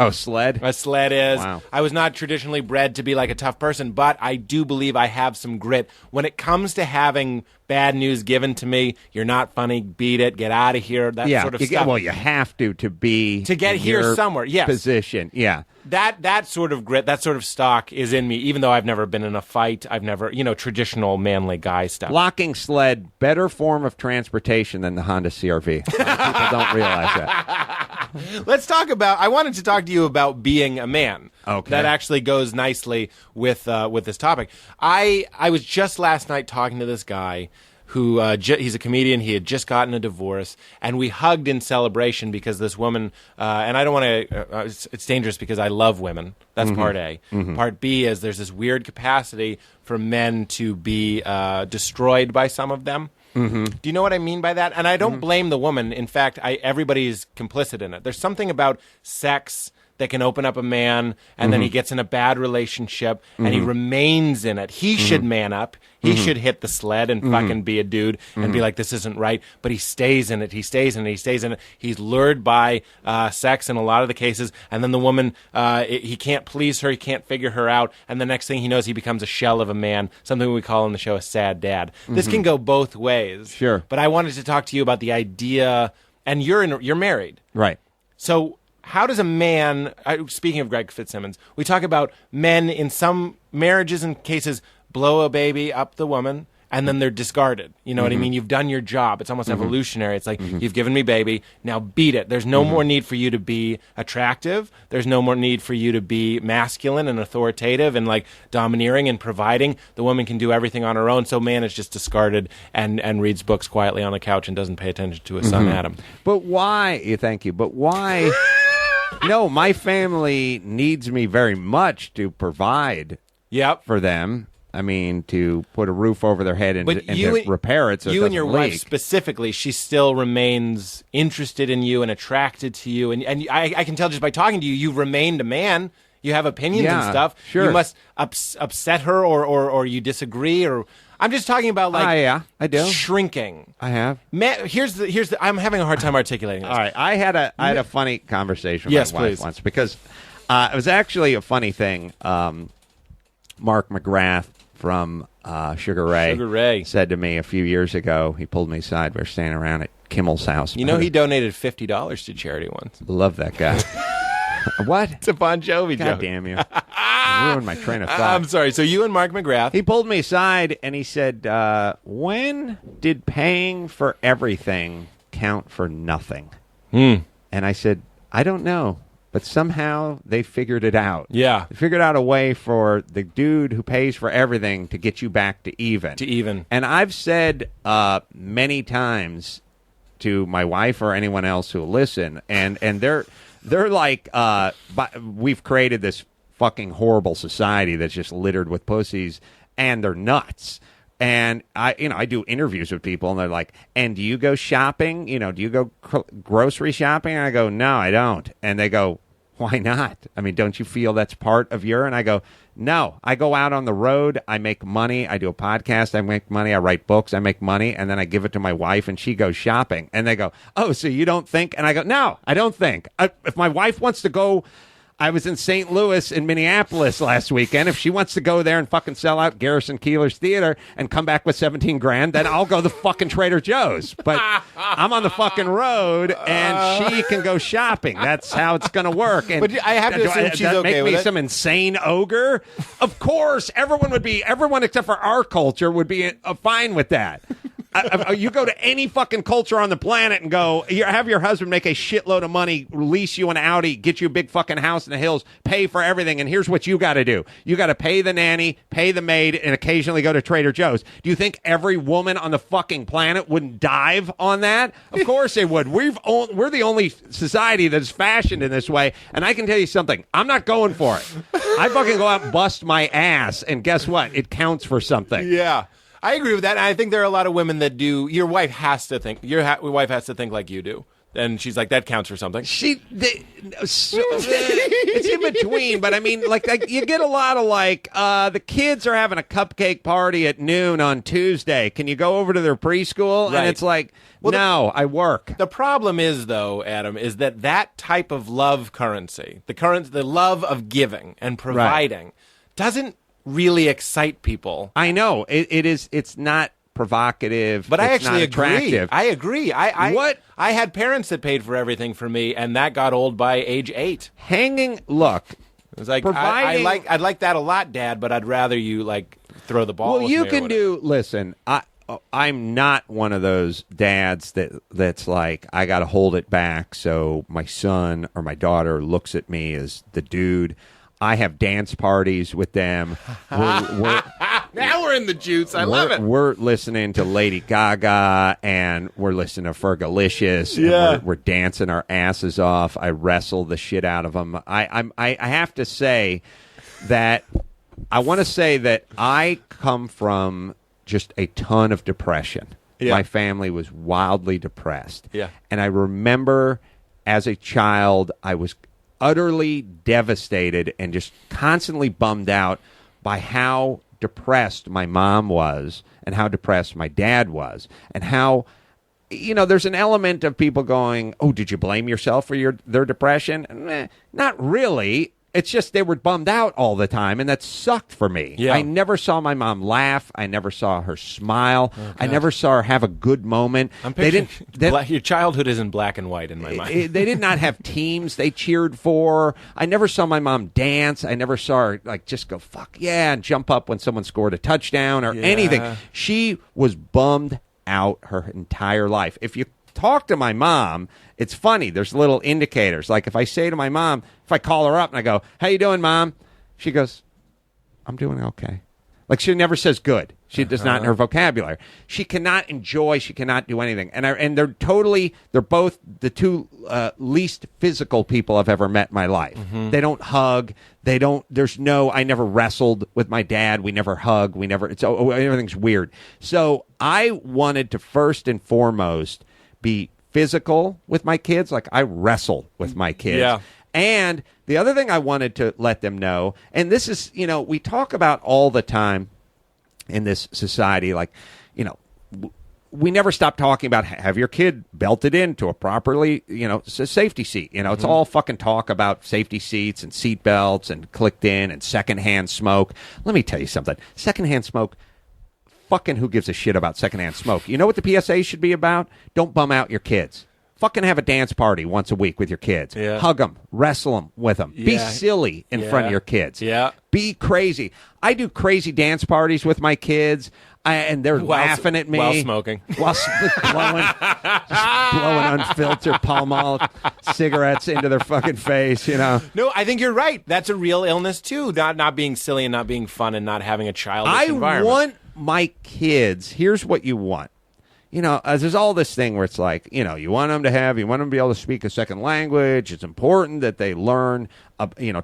Oh, sled? A sled is. Wow. I was not traditionally bred to be like a tough person, but I do believe I have some grit. When it comes to having bad news given to me, you're not funny, beat it, get out of here, that sort of stuff. Well, you have to be to get in here your somewhere. Yes. position. Yeah. That sort of grit, that sort of stock is in me, even though I've never been in a fight. I've never, traditional manly guy stuff. Locking sled, better form of transportation than the Honda CR-V. A lot of people don't realize that. I wanted to talk to you about being a man. Okay. That actually goes nicely with this topic. I was just last night talking to this guy who he's a comedian. He had just gotten a divorce, and we hugged in celebration because this woman, and I don't want to, it's dangerous because I love women. That's part A. Part B is there's this weird capacity for men to be destroyed by some of them. Do you know what I mean by that? And I don't blame the woman. In fact, everybody's complicit in it. There's something about sex that can open up a man, and then he gets in a bad relationship, and he remains in it. He should man up. He should hit the sled and fucking be a dude and be like, this isn't right. But he stays in it. He stays in it. He stays in it. He's lured by sex in a lot of the cases, and then the woman, he can't please her. He can't figure her out. And the next thing he knows, he becomes a shell of a man, something we call in the show a sad dad. This can go both ways. Sure. But I wanted to talk to you about the idea, and you're married. Right. So how does a man, speaking of Greg Fitzsimmons, we talk about men in some marriages and cases blow a baby up the woman, and then they're discarded. You know what I mean? You've done your job. It's almost evolutionary. It's like, you've given me baby, now beat it. There's no more need for you to be attractive. There's no more need for you to be masculine and authoritative and like domineering and providing. The woman can do everything on her own, so man is just discarded and reads books quietly on the couch and doesn't pay attention to his son, Adam. But why? Thank you. But why? No, my family needs me very much to provide for them. I mean, to put a roof over their head and to repair it so it you and your doesn't leak. wife specifically, she still remains interested in you and attracted to you. And I can tell just by talking to you, you've remained a man. You have opinions and stuff. Sure. You must upset her or you disagree. Or I'm just talking about like I do. shrinking. I have. Here's the I'm having a hard time articulating this. All right. I had a funny conversation with Yes, my wife please. once because it was actually a funny thing. Mark McGrath from Sugar Ray said to me a few years ago, he pulled me aside. We were standing around at Kimmel's house. You know, he donated $50 to charity once. Love that guy. What? It's a Bon Jovi God joke. damn you. You ruined my train of thought. I'm sorry. So you and Mark McGrath. He pulled me aside and he said, when did paying for everything count for nothing? And I said, I don't know. But somehow they figured it out. Yeah. They figured out a way for the dude who pays for everything to get you back to even. And I've said many times to my wife or anyone else who will listen, and they're like, we've created this fucking horrible society that's just littered with pussies, and they're nuts. And I do interviews with people, and they're like, "And do you go shopping? Do you go grocery shopping?" And I go, "No, I don't." And they go, why not? I mean, don't you feel that's part of your? And I go, no. I go out on the road. I make money. I do a podcast. I make money. I write books. I make money. And then I give it to my wife, and she goes shopping. And they go, oh, so you don't think? And I go, no, I don't think. If my wife wants to go... I was in St. Louis and Minneapolis last weekend. If she wants to go there and fucking sell out Garrison Keillor's theater and come back with 17 grand, then I'll go to fucking Trader Joe's. But I'm on the fucking road, and she can go shopping. That's how it's going to work. And but I have to assume she's okay with it. Make me some insane ogre? Of course, everyone except for our culture would be fine with that. You go to any fucking culture on the planet and go, have your husband make a shitload of money, lease you an Audi, get you a big fucking house in the hills, pay for everything, and here's what you got to do. You got to pay the nanny, pay the maid, and occasionally go to Trader Joe's. Do you think every woman on the fucking planet wouldn't dive on that? Of course they would. We're the only society that's fashioned in this way, and I can tell you something. I'm not going for it. I fucking go out and bust my ass, and guess what? It counts for something. Yeah. I agree with that, and I think there are a lot of women that do. Your wife has to think. Your wife has to think like you do, and she's like, that counts for something. It's in between, but I mean, like you get a lot of the kids are having a cupcake party at noon on Tuesday. Can you go over to their preschool? Right. And it's like, well, no, I work. The problem is, though, Adam, is that type of love currency, the love of giving and providing, doesn't really excite people. I know it is. It's not provocative, but I actually agree. I agree. I had parents that paid for everything for me, and that got old by age 8. Look, it was like I'd like that a lot, Dad, but I'd rather you throw the ball. Well, you can do. Listen, I'm not one of those dads that's like, I got to hold it back so my son or my daughter looks at me as the dude. I have dance parties with them. Now we're in the juice. I love it. We're listening to Lady Gaga, and we're listening to Fergalicious. Yeah. And we're dancing our asses off. I wrestle the shit out of them. I have to say that I come from just a ton of depression. Yeah. My family was wildly depressed. Yeah. And I remember as a child, I was utterly devastated and just constantly bummed out by how depressed my mom was and how depressed my dad was, and how, there's an element of people going, oh, did you blame yourself for their depression? Not really. It's just they were bummed out all the time, and that sucked for me. Yeah. I never saw my mom laugh. I never saw her smile. I never saw her have a good moment. I'm picturing your childhood isn't black and white in my mind. They did not have teams they cheered for. I never saw my mom dance. I never saw her just go, fuck yeah, and jump up when someone scored a touchdown or anything. She was bummed out her entire life. If you talk to my mom, it's funny. There's little indicators. Like if I say to my mom, if I call her up and I go, how you doing, Mom? She goes, I'm doing okay. Like she never says good. She does not in her vocabulary. She cannot enjoy. She cannot do anything. And they're both the two least physical people I've ever met in my life. Mm-hmm. They don't hug. I never wrestled with my dad. We never hug. Everything's weird. So I wanted to first and foremost be physical with my kids. Like I wrestle with my kids. Yeah. And the other thing I wanted to let them know, and this is, we talk about all the time in this society, we never stop talking about have your kid belted into a properly, safety seat. It's all fucking talk about safety seats and seat belts and clicked in and secondhand smoke. Let me tell you something. Secondhand smoke, fucking who gives a shit about secondhand smoke? You know what the PSA should be about? Don't bum out your kids. Fucking have a dance party once a week with your kids. Yeah. Hug them. Wrestle them with them. Yeah. Be silly in front of your kids. Yeah. Be crazy. I do crazy dance parties with my kids, and they're laughing at me. While smoking. While blowing unfiltered Pall Mall cigarettes into their fucking face, No, I think you're right. That's a real illness, too. Not being silly and not being fun and not having a childish environment. I want my kids, here's what you want. There's all this thing where it's like, you want them to be able to speak a second language. It's important that they learn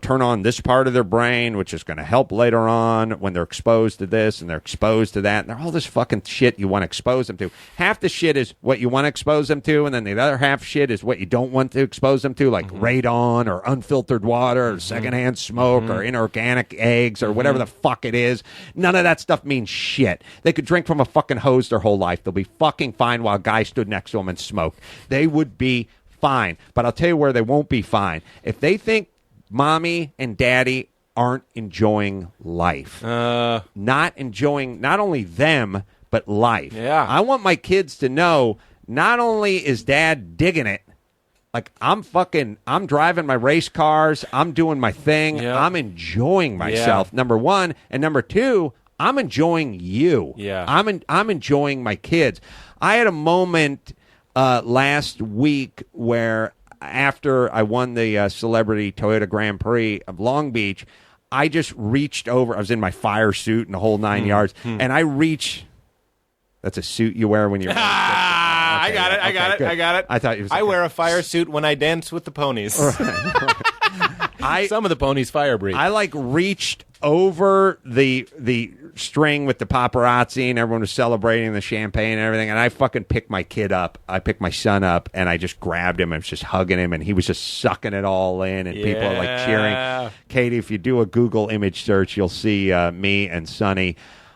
turn on this part of their brain, which is going to help later on when they're exposed to this and they're exposed to that. And they're all this fucking shit you want to expose them to. Half the shit is what you want to expose them to, and then the other half shit is what you don't want to expose them to, like radon or unfiltered water or secondhand smoke or inorganic eggs or whatever the fuck it is. None of that stuff means shit. They could drink from a fucking hose their whole life. They'll be fucking fine while a guy stood next to them and smoked. They would be fine. But I'll tell you where they won't be fine. If they think mommy and daddy aren't enjoying life. Not enjoying not only them, but life. Yeah. I want my kids to know not only is dad digging it, like I'm driving my race cars, I'm doing my thing, I'm enjoying myself, number one. And number two, I'm enjoying you. Yeah. I'm enjoying my kids. I had a moment last week where after I won the Celebrity Toyota Grand Prix of Long Beach, I just reached over. I was in my fire suit and the whole 9 yards, and I reach. That's a suit you wear when you're. I got it. I got it. I thought you was I wear a fire suit when I dance with the ponies. Some of the ponies fire breathe. I reached over the string with the paparazzi and everyone was celebrating the champagne and everything, and I fucking picked my kid up. I picked my son up and I just grabbed him and was just hugging him, and he was just sucking it all in, and people are cheering. Katie, if you do a Google image search, you'll see me and Sonny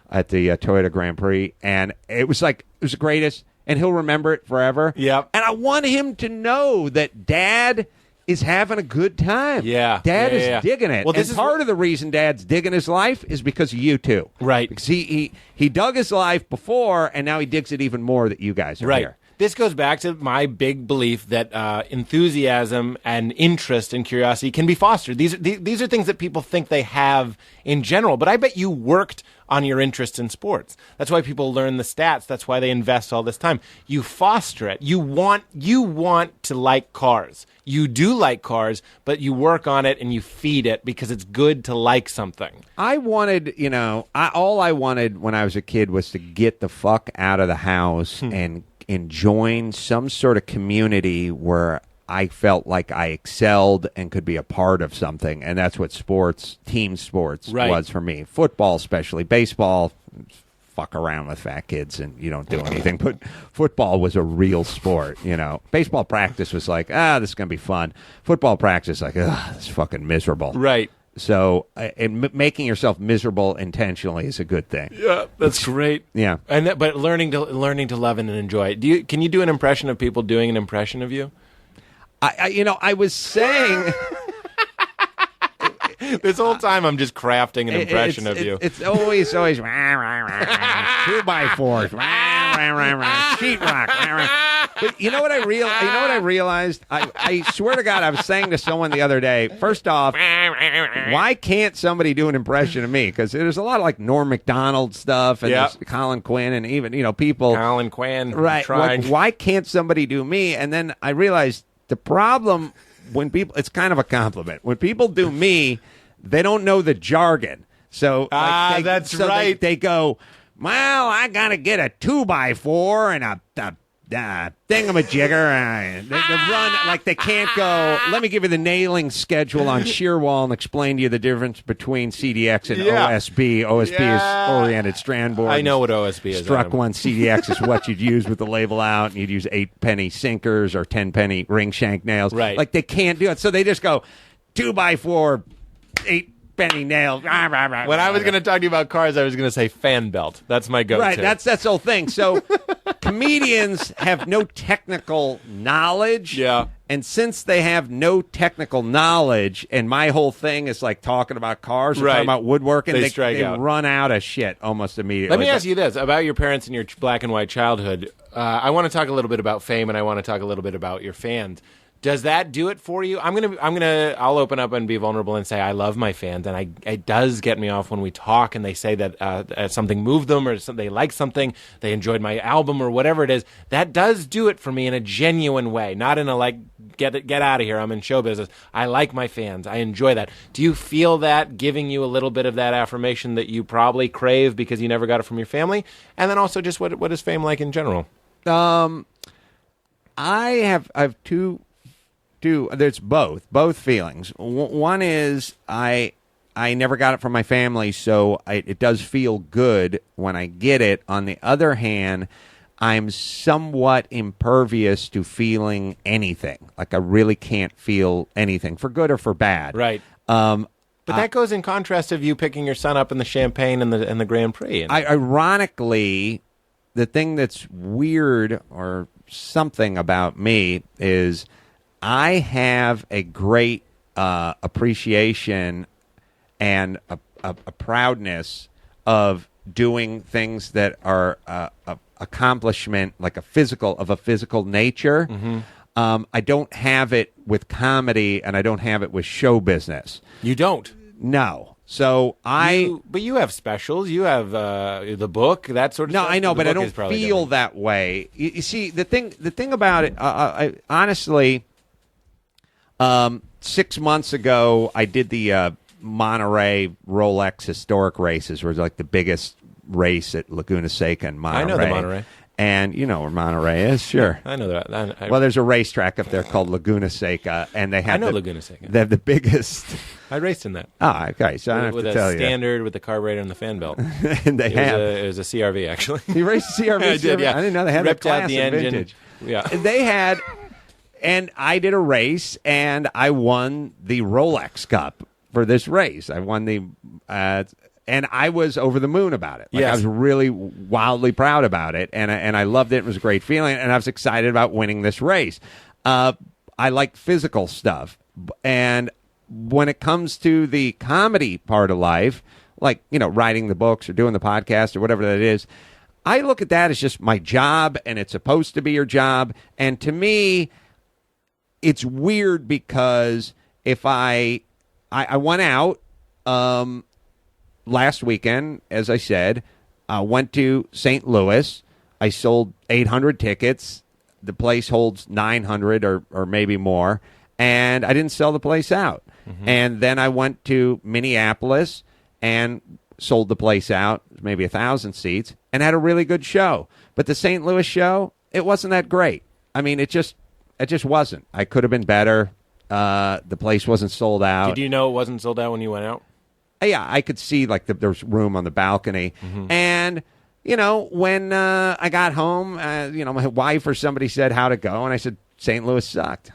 at the Toyota Grand Prix, and it was the greatest, and he'll remember it forever. Yep. And I want him to know that Dad is having a good time. Yeah. Dad is digging it. Well, this is part of the reason Dad's digging his life is because of you two. Right. Because he dug his life before, and now he digs it even more that you guys are here. This goes back to my big belief that enthusiasm and interest and curiosity can be fostered. These are things that people think they have in general, but I bet you worked on your interest in sports. That's why people learn the stats. That's why they invest all this time. You foster it. You want to like cars. You do like cars, but you work on it and you feed it because it's good to like something. I wanted, all I wanted when I was a kid was to get the fuck out of the house and join some sort of community where I felt like I excelled and could be a part of something. And that's what team sports was for me. Football especially. Baseball, fuck around with fat kids and you don't do anything. But football was a real sport, Baseball practice was like, this is going to be fun. Football practice, like, this is fucking miserable. Right. So making yourself miserable intentionally is a good thing. Yeah, that's great. Yeah. But learning to love it and enjoy it. Can you do an impression of people doing an impression of you? I was saying this whole time I'm just crafting an impression of you. It's always 2x4s, sheetrock. But you know what I realized? I swear to God, I was saying to someone the other day. First off, why can't somebody do an impression of me? Because there's a lot of Norm Macdonald stuff and there's Colin Quinn and even people. Colin Quinn, right? Why can't somebody do me? And then I realized the problem when people, it's kind of a compliment. When people do me, they don't know the jargon. So that's right. They go, well, I gotta get a 2x4 and a thingamajigger. They run they can't go. Let me give you the nailing schedule on Shearwall and explain to you the difference between CDX and OSB. OSB is oriented strand board. I know what OSB is. Struck one CDX is what you'd use with the label out, and you'd use 8-penny sinkers or 10-penny ring shank nails. Right. They can't do it, so they just go 2x4, 8-penny nail. When I was going to talk to you about cars, I was going to say fan belt. That's my go-to. Right, that's the whole thing. So comedians have no technical knowledge. Yeah. And since they have no technical knowledge, and my whole thing is talking about cars or talking about woodworking, they run out of shit almost immediately. Let me ask you this about your parents and your black and white childhood. I want to talk a little bit about fame, and I want to talk a little bit about your fans. Does that do it for you? I'll open up and be vulnerable and say I love my fans, and it does get me off when we talk and they say that something moved them or they like something, they enjoyed my album or whatever it is. That does do it for me in a genuine way, not in a get out of here, I'm in show business. I like my fans. I enjoy that. Do you feel that giving you a little bit of that affirmation that you probably crave because you never got it from your family? And then also just what is fame like in general? I have two two. There's both feelings. One is I never got it from my family, so it does feel good when I get it. On the other hand, I'm somewhat impervious to feeling anything. Like I really can't feel anything, for good or for bad. Right. But that goes in contrast of you picking your son up in the Champagne and the Grand Prix. Ironically, the thing that's weird or something about me is I have a great appreciation and a proudness of doing things that are accomplishment, like a physical nature. Mm-hmm. I don't have it with comedy, and I don't have it with show business. You don't? No. So but you have specials. You have the book, that sort of stuff. No, I know, but I don't feel different. that way. You see, the thing about it, I honestly, 6 months ago, I did the Monterey Rolex historic races, where it's like the biggest race at Laguna Seca in Monterey. I know the Monterey. And you know where Monterey is, sure. I know that. Well, there's a racetrack up there called Laguna Seca, and they have Laguna Seca. They have the biggest. I raced in that. Oh, okay. So I don't have to tell you. With a standard, with the carburetor and the fan belt. And it was a CRV, actually. You raced a CRV? I did, yeah. I didn't know they had Ripped that class out the in engine. vintage. Yeah. They had, and I did a race, and I won the Rolex Cup for this race. I won the, and I was over the moon about it. Like, yes. I was really wildly proud about it, and I loved it. It was a great feeling, and I was excited about winning this race. I like physical stuff, and when it comes to the comedy part of life, like, you know, writing the books or doing the podcast or whatever that is, I look at that as just my job, and it's supposed to be your job. And to me, it's weird because if I went out last weekend, as I said, went to St. Louis. I sold 800 tickets. The place holds 900 or maybe more, and I didn't sell the place out. Mm-hmm. And then I went to Minneapolis and sold the place out, maybe 1,000 seats, and had a really good show. But the St. Louis show, it wasn't that great. I mean, it just wasn't. I could have been better. The place wasn't sold out. Did you know it wasn't sold out when you went out? Yeah, I could see like there was room on the balcony. Mm-hmm. And, you know, when I got home, my wife or somebody said how to go, and I said, St. Louis sucked.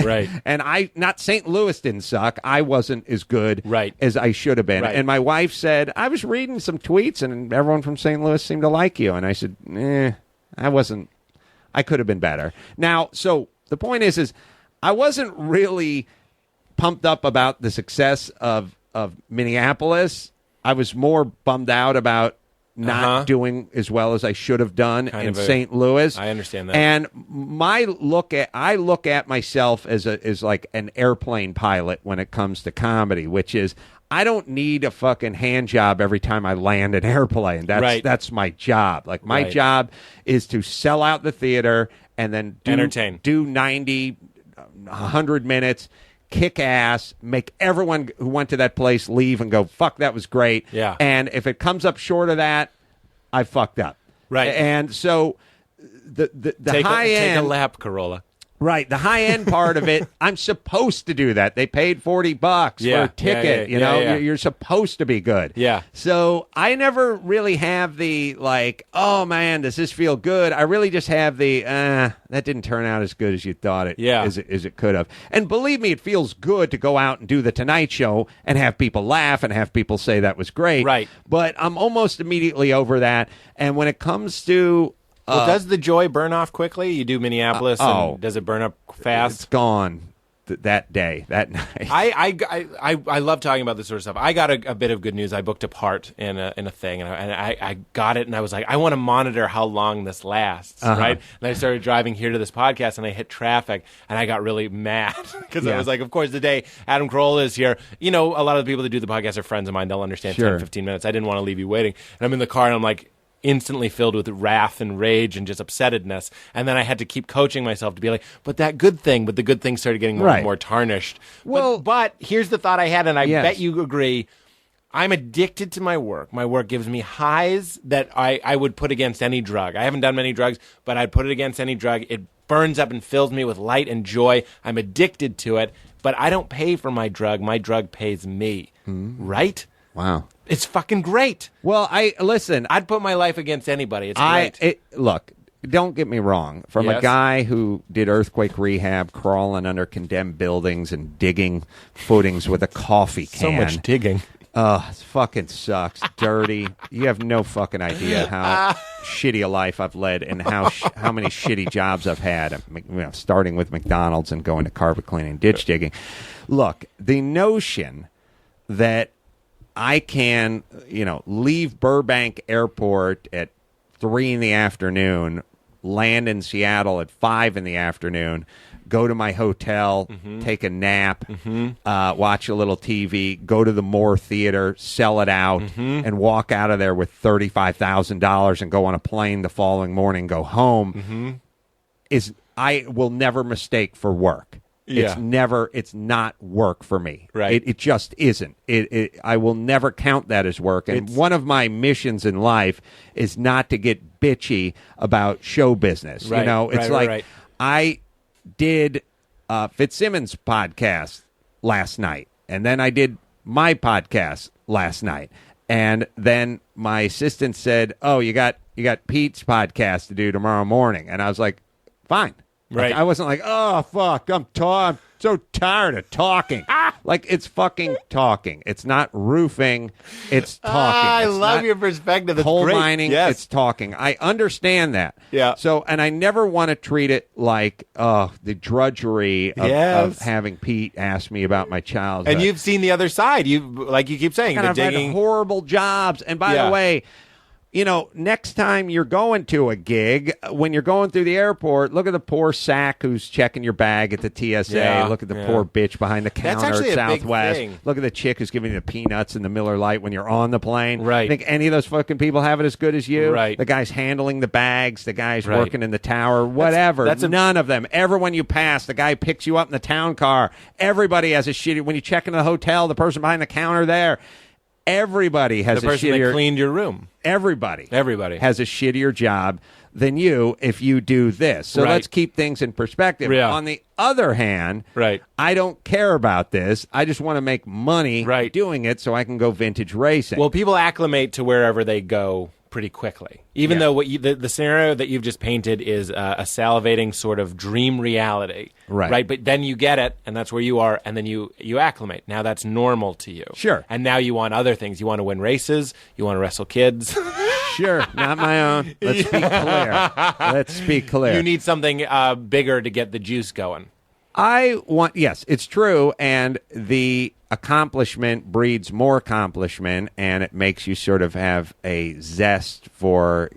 Right. And not St. Louis didn't suck. I wasn't as good right. as I should have been. Right. And my wife said, I was reading some tweets, and everyone from St. Louis seemed to like you. And I said, I could have been better. Now, so the point is I wasn't really pumped up about the success of Minneapolis. I was more bummed out about not doing as well as I should have done in St. Louis. I understand that. And I look at myself as like an airplane pilot when it comes to comedy, which is I don't need a fucking hand job every time I land an airplane. That's my job. Like my job is to sell out the theater and then entertain. Do 90, 100 minutes. Kick ass, make everyone who went to that place leave and go, fuck, that was great. Yeah. And if it comes up short of that, I fucked up. Right. And so the high end. Take a lap, Carolla. Right. The high end part of it, I'm supposed to do that. They paid $40 for a ticket. You're supposed to be good. Yeah. So I never really have the like, oh man, does this feel good? I really just have the that didn't turn out as good as you thought it as it could have. And believe me, it feels good to go out and do the Tonight Show and have people laugh and have people say that was great. Right. But I'm almost immediately over that. And when it comes to does the joy burn off quickly? You do Minneapolis, and does it burn up fast? It's gone that day, that night. I love talking about this sort of stuff. I got a bit of good news. I booked a part in a thing, and I got it, and I was like, I want to monitor how long this lasts, right? And I started driving here to this podcast, and I hit traffic, and I got really mad because I was like, of course, the day Adam Carolla is here, you know, a lot of the people that do the podcast are friends of mine. They'll understand 10, 15 minutes. I didn't want to leave you waiting. And I'm in the car, and I'm like, instantly filled with wrath and rage and just upsettedness. And then I had to keep coaching myself to be like, but the good thing started getting more and more tarnished. Well, but here's the thought I had, and I bet you agree. I'm addicted to my work. My work gives me highs that I would put against any drug. I haven't done many drugs, but I'd put it against any drug. It burns up and fills me with light and joy. I'm addicted to it, but I don't pay for my drug. My drug pays me. Right? Wow. It's fucking great. Well, listen. I'd put my life against anybody. It's great. Look, don't get me wrong. From a guy who did earthquake rehab, crawling under condemned buildings and digging footings with a coffee can. So much digging. It fucking sucks. Dirty. You have no fucking idea how shitty a life I've led and how many shitty jobs I've had. Starting with McDonald's and going to carpet cleaning, ditch digging. Look, the notion that I can, leave Burbank Airport at 3 p.m, land in Seattle at 5 p.m, go to my hotel, take a nap, watch a little TV, go to the Moore Theater, sell it out, and walk out of there with $35,000 and go on a plane the following morning, go home, I will never mistake for work. Yeah. It's not work for me. Right. It just isn't. I will never count that as work. And one of my missions in life is not to get bitchy about show business. Right. Right. I did Fitzsimmons' podcast last night, and then I did my podcast last night, and then my assistant said, "Oh, you got Pete's podcast to do tomorrow morning," and I was like, "Fine." Right. Like, I wasn't like, "Oh fuck, I'm so tired of talking." Like, it's fucking talking. It's not roofing. It's talking. I love your perspective. That's coal great. mining. Yes. It's talking. I understand that. Yeah. So, and I never want to treat it like the drudgery of having Pete ask me about my childhood. And you've seen the other side. Like you keep saying, I've had horrible jobs. And by the way, next time you're going to a gig, when you're going through the airport, look at the poor sack who's checking your bag at the TSA. Yeah, look at the poor bitch behind the counter at Southwest. Look at the chick who's giving you the peanuts and the Miller Lite when you're on the plane. Right. Think any of those fucking people have it as good as you? Right. The guy's handling the bags, the guy's working in the tower, whatever. None of them. Everyone you pass, the guy picks you up in the town car. Everybody has a shitty... When you check into the hotel, the person behind the counter there... Everybody has the person that cleaned your room. Everybody has a shittier job than you if you do this. So let's keep things in perspective. Yeah. On the other hand, I don't care about this. I just want to make money doing it so I can go vintage racing. Well, people acclimate to wherever they go pretty quickly. Even though the scenario that you've just painted is a salivating sort of dream reality. Right. But then you get it, and that's where you are, and then you acclimate. Now that's normal to you. Sure. And now you want other things. You want to win races. You want to wrestle kids. Sure. Not my own. Let's be clear. You need something bigger to get the juice going. Yes, it's true, and the accomplishment breeds more accomplishment, and it makes you sort of have a zest for,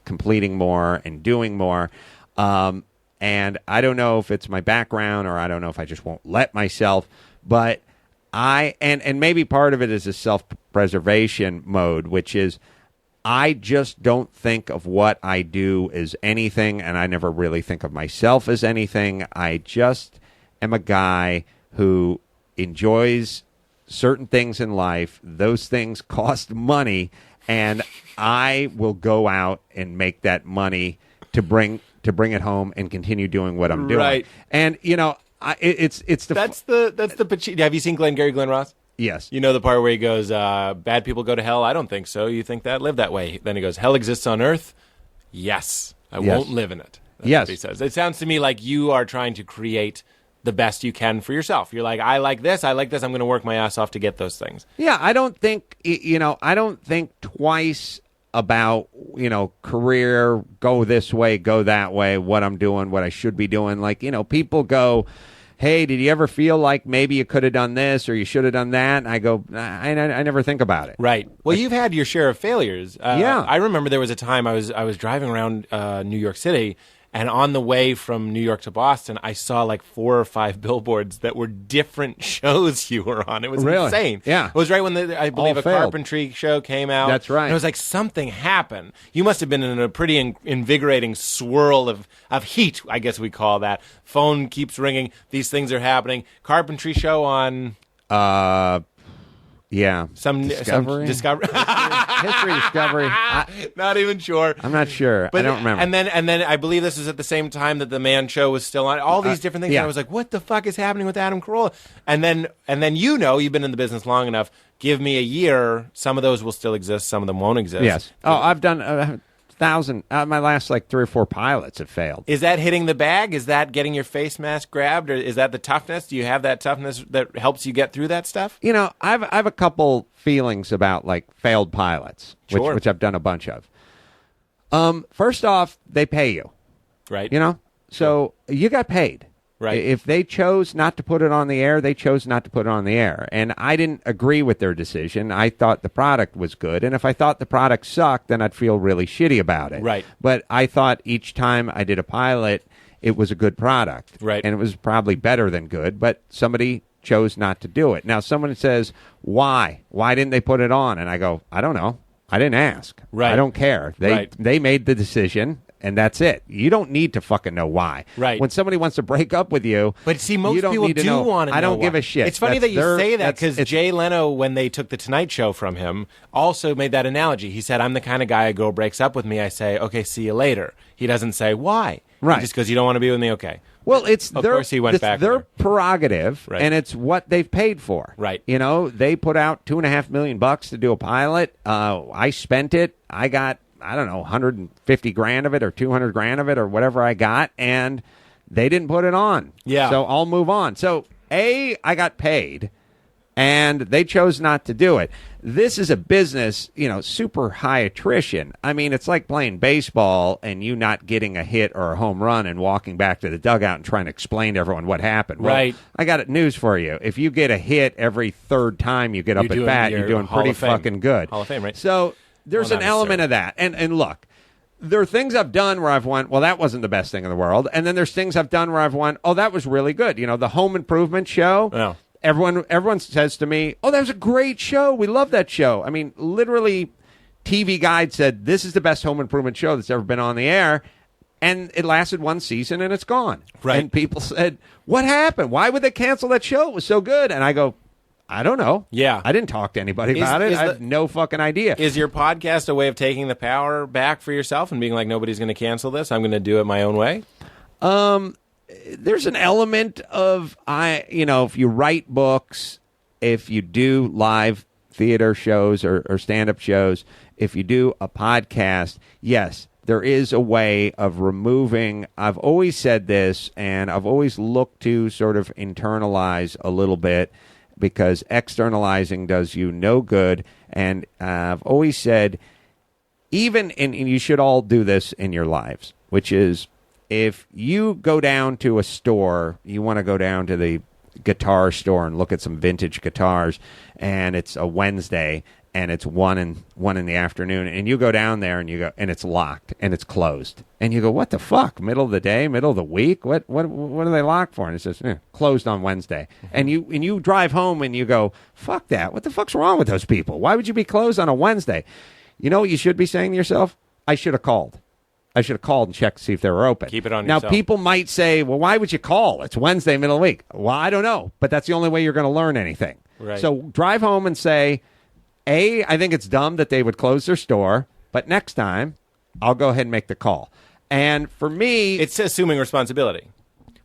completing more and doing more. And I don't know if it's my background or I don't know if I just won't let myself, but and maybe part of it is a self-preservation mode, which is I just don't think of what I do as anything, and I never really think of myself as anything. I just am a guy who enjoys certain things in life. Those things cost money, and I will go out and make that money to bring it home and continue doing what I'm doing. Right. And it's the that's the Pacino. Have you seen Glengarry Glen Ross? Yes. You know the part where he goes, bad people go to hell? I don't think so. You think that? Live that way. Then he goes, hell exists on earth? Yes. I won't live in it. That's what he says. It sounds to me like you are trying to create the best you can for yourself. You're like, I like this. I'm going to work my ass off to get those things. Yeah, I don't think, I don't think twice about, career, go this way, go that way, what I'm doing, what I should be doing. Like, people go, hey, did you ever feel like maybe you could have done this or you should have done that? And I go, I never think about it. Right. Well, you've had your share of failures. Yeah. I remember there was a time I was driving around New York City, and on the way from New York to Boston, I saw like 4 or 5 billboards that were different shows you were on. It was insane. Yeah. It was right when I believe a carpentry show came out. That's right. And it was like something happened. You must have been in a pretty invigorating swirl of heat, I guess we call that. Phone keeps ringing. These things are happening. Carpentry show on... Yeah. Some Discovery? History Discovery. Not even sure. I'm not sure. But, I don't remember. And then I believe this is at the same time that the Man Show was still on. All these different things. Yeah. And I was like, what the fuck is happening with Adam Carolla? And then you've been in the business long enough. Give me a year. Some of those will still exist. Some of them won't exist. Yes. Oh, I've done 1,000. My last 3 or 4 pilots have failed. Is that hitting the bag? Is that getting your face mask grabbed? Or is that the toughness? Do you have that toughness that helps you get through that stuff? I've a couple feelings about failed pilots, Sure. which I've done a bunch of. First off, they pay you. Right. So you got paid. Right. If they chose not to put it on the air, they chose not to put it on the air. And I didn't agree with their decision. I thought the product was good. And if I thought the product sucked, then I'd feel really shitty about it. Right. But I thought each time I did a pilot, it was a good product. Right. And it was probably better than good, but somebody chose not to do it. Now, someone says, why? Why didn't they put it on? And I go, I don't know. I didn't ask. Right. I don't care. Right. They made the decision. And that's it. You don't need to fucking know why. Right. When somebody wants to break up with you, but see, most you don't people need to do know. want to know. I don't why. give a shit. It's funny That's that you say that it's- because Jay Leno, when they took the Tonight Show from him, also made that analogy. He said, "I'm the kind of guy a girl breaks up with me. I say, okay, see you later." He doesn't say why. Right. He just goes, "You don't want to be with me, okay." Well, it's Of course he went it's back their there. prerogative, Right. and it's what they've paid for. Right. They put out $2.5 million to do a pilot. I spent it. I got, I don't know, 150 grand of it or 200 grand of it or whatever I got, and they didn't put it on. Yeah. So I'll move on. So I got paid, and they chose not to do it. This is a business, super high attrition. I mean, it's like playing baseball and you not getting a hit or a home run and walking back to the dugout and trying to explain to everyone what happened. Well, Right. I got news for you. If you get a hit every third time you get up at bat, you're doing Hall pretty of Fame. fucking good. Hall of Fame, right? So there's Well, an not element necessarily. of that. And look, there are things I've done where I've went, well, that wasn't the best thing in the world. And then there's things I've done where I've went, oh, that was really good. The Home Improvement show. Yeah. Everyone says to me, oh, that was a great show. We love that show. I mean, literally, TV Guide said, this is the best Home Improvement show that's ever been on the air. And it lasted one season and it's gone. Right. And people said, what happened? Why would they cancel that show? It was so good. And I go, I don't know. Yeah. I didn't talk to anybody about it. I have no fucking idea. Is your podcast a way of taking the power back for yourself and being like, nobody's going to cancel this? I'm going to do it my own way? There's an element of if you write books, if you do live theater shows or stand-up shows, if you do a podcast, yes, there is a way of removing. I've always said this, and I've always looked to sort of internalize a little bit because externalizing does you no good. And I've always said, and you should all do this in your lives, which is, if you go down to a store, you want to go down to the guitar store and look at some vintage guitars, and it's a Wednesday, and it's 1 in the afternoon, and you go down there and and it's locked and it's closed, and you go, what the fuck? Middle of the day, middle of the week? What are they locked for? And it says closed on Wednesday, and you drive home and you go, fuck that. What the fuck's wrong with those people? Why would you be closed on a Wednesday? You know what you should be saying to yourself? I should have called. I should have called and checked to see if they were open. Keep it on now, yourself. people might say, well, why would you call? It's Wednesday, middle of the week. Well, I don't know, but that's the only way you're going to learn anything. Right. So drive home and say, I think it's dumb that they would close their store, but next time I'll go ahead and make the call. And for me, It's assuming responsibility.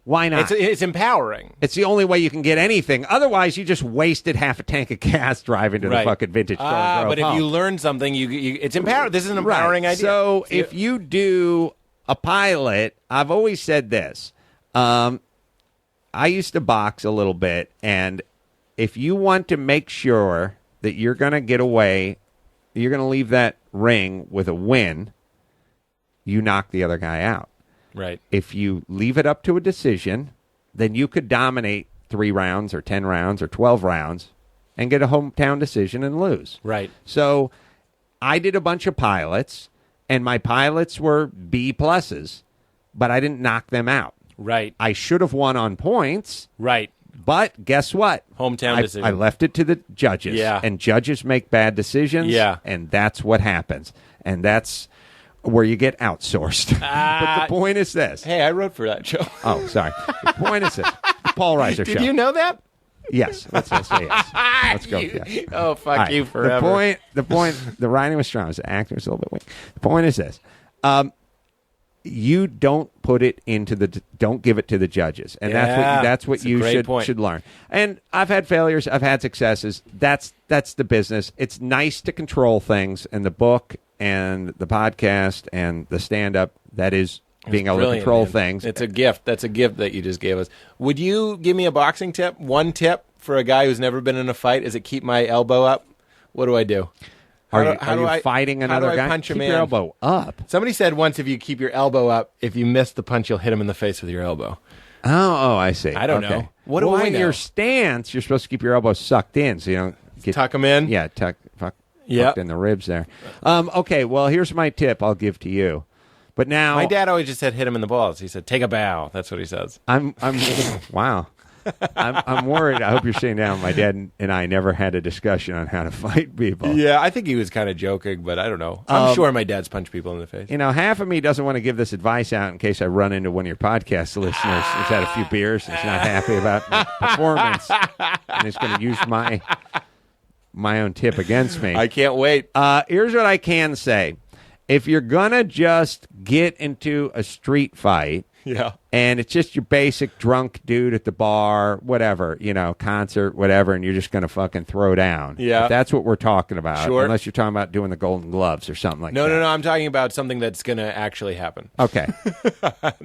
why not? It's empowering. It's the only way you can get anything. Otherwise, you just wasted half a tank of gas driving to the Right. fucking vintage store. and drove But if home. you learn something, it's empowering. This is an empowering idea. So if you do a pilot, I've always said this. I used to box a little bit, and if you want to make sure that you're going to get away, you're going to leave that ring with a win, you knock the other guy out. Right. If you leave it up to a decision, then you could dominate 3 rounds or 10 rounds or 12 rounds and get a hometown decision and lose. Right. So I did a bunch of pilots, and my pilots were B pluses, but I didn't knock them out. Right. I should have won on points, Right. but guess what? Hometown decision. I left it to the judges. Yeah. And judges make bad decisions. Yeah. And that's what happens. And that's where you get outsourced. But the point is this. Hey, I wrote for that show. Oh, sorry. The point is this. The Paul Reiser Show. Did you know that? Yes, let's say yes. Let's go. Yes. Oh, fuck you forever. The writing was strong. The actor was a little bit weak. The point is this. You don't put it into don't give it to the judges. And that's what you should learn. And I've had failures. I've had successes. That's the business. It's nice to control things. And the book and the podcast and the stand-up, that is being able to control things. It's a gift. That's a gift that you just gave us. Would you give me a boxing tip? One tip for a guy who's never been in a fight? Is it keep my elbow up? What do I do? Are you fighting another guy? Punch keep your elbow up. Somebody said once if you keep your elbow up, if you miss the punch, you'll hit him in the face with your elbow. Oh, I see. I don't know. What do I know? When your stance, you're supposed to keep your elbows sucked in so you don't tuck them in? Yeah, tucked in the ribs there. Okay, well, here's my tip I'll give to you. But now, my dad always just said hit him in the balls. He said take a bow. That's what he says. Wow. I'm worried. I hope you're sitting down. My dad and I never had a discussion on how to fight people. Yeah, I think he was kind of joking, but I don't know. I'm sure my dad's punched people in the face. Half of me doesn't want to give this advice out in case I run into one of your podcast listeners who's had a few beers and is not happy about my performance and is going to use my own tip against me. I can't wait. Here's what I can say. If you're going to just get into a street fight, and it's just your basic drunk dude at the bar, whatever, concert, whatever, and you're just going to fucking throw down. Yeah. If that's what we're talking about. Sure. Unless you're talking about doing the Golden Gloves or something like that. No. I'm talking about something that's going to actually happen. Okay.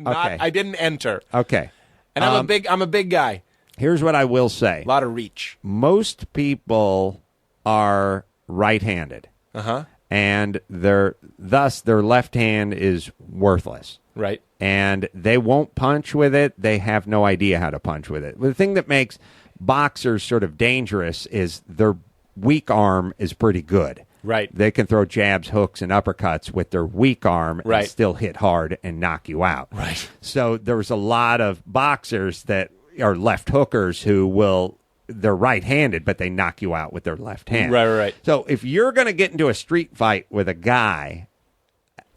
I didn't enter. Okay. And I'm a big guy. Here's what I will say. A lot of reach. Most people are right-handed. Uh-huh. And their left hand is worthless. Right. And they won't punch with it. They have no idea how to punch with it. The thing that makes boxers sort of dangerous is their weak arm is pretty good. Right. They can throw jabs, hooks, and uppercuts with their weak arm and still hit hard and knock you out. Right. So there's a lot of boxers that are left hookers who they're right-handed, but they knock you out with their left hand. Right. So if you're going to get into a street fight with a guy,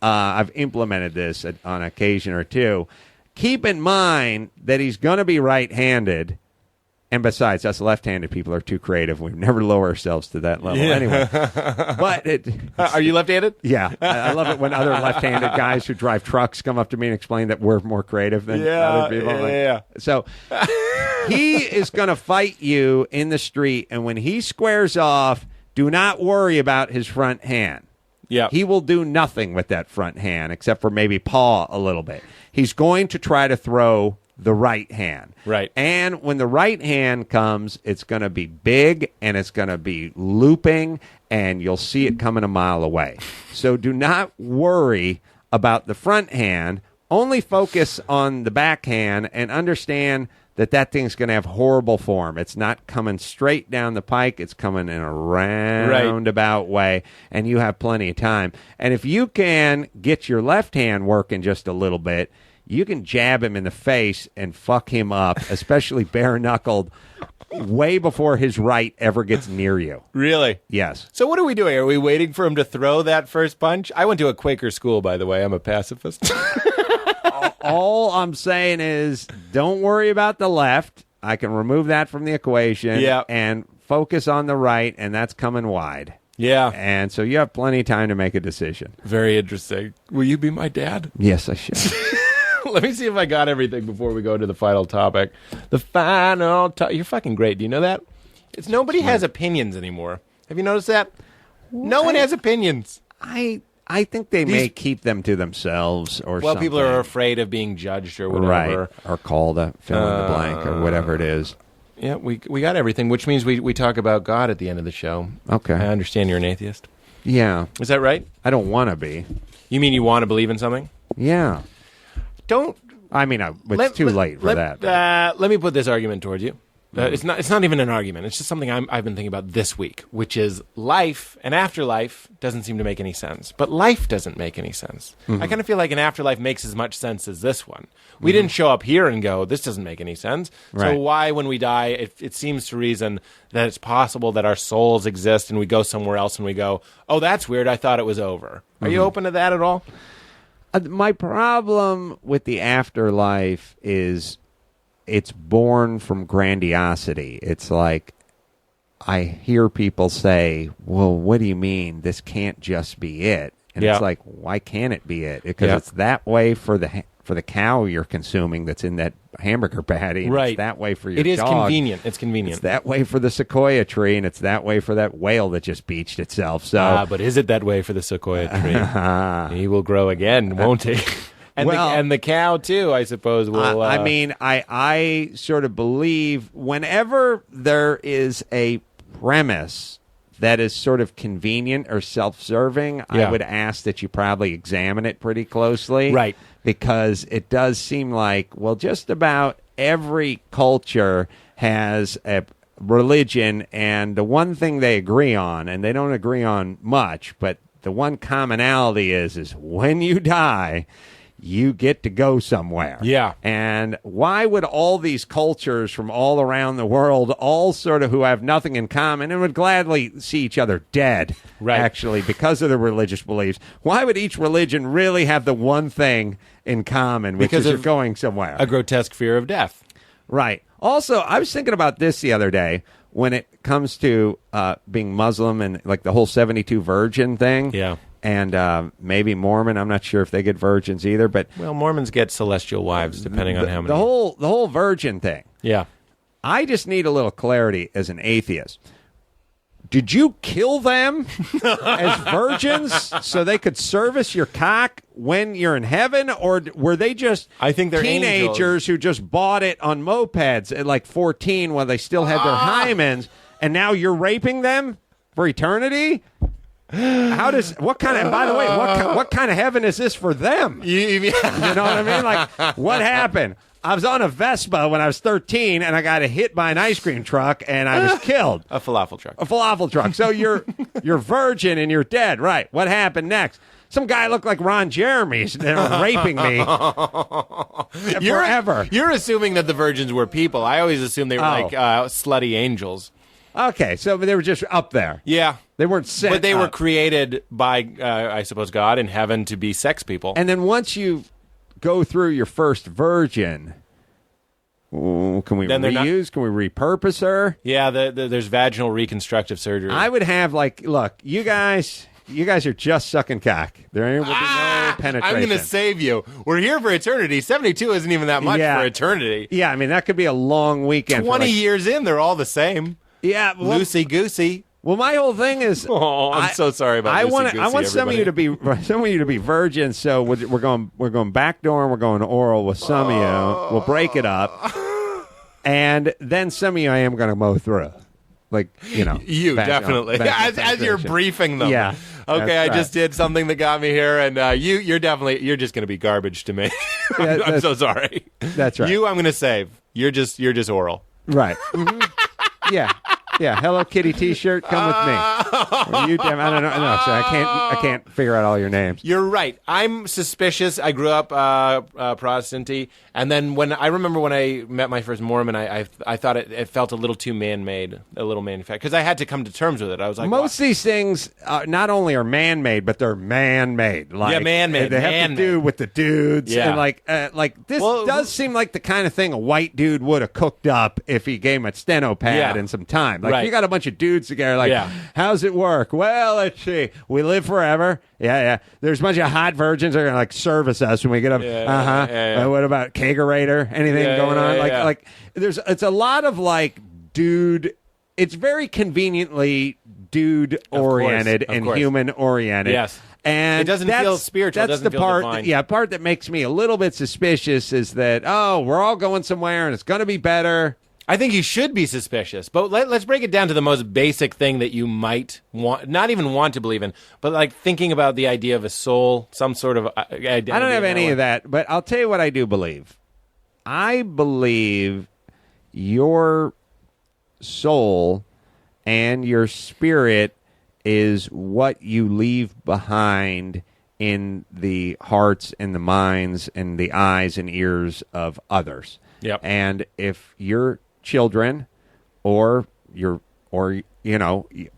I've implemented this on occasion or two, keep in mind that he's going to be right-handed. And besides, us left-handed people are too creative. We never lower ourselves to that level anyway. But are you left-handed? Yeah. I love it when other left-handed guys who drive trucks come up to me and explain that we're more creative than other people. Yeah. So he is going to fight you in the street, and when he squares off, do not worry about his front hand. Yeah. He will do nothing with that front hand except for maybe paw a little bit. He's going to try to throw the right hand. Right. And when the right hand comes, it's going to be big and it's going to be looping and you'll see it coming a mile away. So do not worry about the front hand. Only focus on the back hand and understand that thing's going to have horrible form. It's not coming straight down the pike. It's coming in a roundabout way, and you have plenty of time. And if you can get your left hand working just a little bit, you can jab him in the face and fuck him up, especially bare-knuckled, way before his right ever gets near you. Really? Yes. So what are we doing? Are we waiting for him to throw that first punch? I went to a Quaker school, by the way. I'm a pacifist. All I'm saying is don't worry about the left. I can remove that from the equation. Yeah. And focus on the right, and that's coming wide. Yeah. And so you have plenty of time to make a decision. Very interesting. Will you be my dad? Yes, I should. Let me see if I got everything before we go to the final topic. The final topic. You're fucking great. Do you know that? Nobody has opinions anymore. Have you noticed that? No one has opinions. I think they may keep them to themselves or something. Well, people are afraid of being judged or whatever. Right. Or called a fill in the blank or whatever it is. Yeah, we got everything, which means we talk about God at the end of the show. Okay. I understand you're an atheist. Yeah. Is that right? I don't want to be. You mean you want to believe in something? Yeah. Don't. I mean, it's too late for that. Let me put this argument towards you. It's not even an argument. It's just something I've been thinking about this week, which is life and afterlife doesn't seem to make any sense. But life doesn't make any sense. I kind of feel like an afterlife makes as much sense as this one. We didn't show up here and go, this doesn't make any sense. Right. So why, when we die, it seems to reason that it's possible that our souls exist and we go somewhere else and we go, oh, that's weird. I thought it was over. Are you open to that at all? My problem with the afterlife is it's born from grandiosity. It's like I hear people say, well, what do you mean? This can't just be it. And it's like, why can't it be it? Because it's that way for the cow you're consuming that's in that hamburger patty. And it's that way for your dog. It is convenient. It's convenient. It's that way for the sequoia tree, and it's that way for that whale that just beached itself. So, but is it that way for the sequoia tree? He will grow again, won't he? And the cow, too, I suppose, will... I mean, I sort of believe whenever there is a premise that is sort of convenient or self-serving, I would ask that you probably examine it pretty closely. Right. Because it does seem like, well, just about every culture has a religion, and the one thing they agree on, and they don't agree on much, but the one commonality is when you die, you get to go somewhere. Yeah. And why would all these cultures from all around the world, all sort of who have nothing in common and would gladly see each other dead, actually, because of their religious beliefs, why would each religion really have the one thing in common, which is you're going somewhere? A grotesque fear of death. Right. Also, I was thinking about this the other day when it comes to being Muslim and like the whole 72 virgin thing. Yeah. And maybe Mormon. I'm not sure if they get virgins either, but Mormons get celestial wives depending on how many. The whole virgin thing. Yeah, I just need a little clarity as an atheist. Did you kill them as virgins so they could service your cock when you're in heaven, or were they just I think they're teenagers angels who just bought it on mopeds at like 14 while they still had their hymens, and now you're raping them for eternity? What kind of, and by the way, what kind of heaven is this for them? You know what I mean? Like, what happened? I was on a Vespa when I was 13, and I got hit by an ice cream truck, and I was killed. A falafel truck. A falafel truck. So you're virgin and you're dead, right? What happened next? Some guy looked like Ron Jeremy's raping me forever. You're assuming that the virgins were people. I always assumed they were like slutty angels. Okay, so they were just up there. Yeah. They weren't sent But they were created by, I suppose, God in heaven to be sex people. And then once you go through your first virgin, can we reuse? Can we repurpose her? Yeah, there's vaginal reconstructive surgery. I would have, look, you guys are just sucking cock. There will be no penetration. I'm going to save you. We're here for eternity. 72 isn't even that much for eternity. Yeah, I mean, that could be a long weekend. 20 years in, they're all the same. Yeah, loosey-goosey. Well, my whole thing is, I'm so sorry about. I want some of you to be virgins. So we're going backdoor and we're going oral with some of you. We'll break it up, and then some of you I am going to mow through, you definitely as you're briefing them. Yeah. Okay, I just did something that got me here, and you're just going to be garbage to me. I'm so sorry. That's right. You, I'm going to save. You're just oral. Right. Mm-hmm. Yeah. Yeah, Hello Kitty T-shirt, come with me. I don't know. No, so I can't figure out all your names. You're right. I'm suspicious. I grew up Protestant-y, and then when I met my first Mormon, I thought it felt a little too man-made, a little manufactured, because I had to come to terms with it. I was like, most of these things not only are man-made, but they're man-made. Man-made. They have to do with the dudes, and this does seem like the kind of thing a white dude would have cooked up if he gave him a steno pad and some time. You got a bunch of dudes together, how's it work? Well, let's see. We live forever. Yeah. There's a bunch of hot virgins that are going to service us when we get up. What about kegerator? Anything going on? It's a lot of dude. It's very conveniently dude oriented and human oriented. Yes. And it doesn't feel spiritual. That's the part. Part that makes me a little bit suspicious is that we're all going somewhere and it's going to be better. I think you should be suspicious, but let's break it down to the most basic thing that you might not even want to believe in, but thinking about the idea of a soul, some sort of identity. I don't have any of that, but I'll tell you what I do believe. I believe your soul and your spirit is what you leave behind in the hearts and the minds and the eyes and ears of others. Yep. And if your children or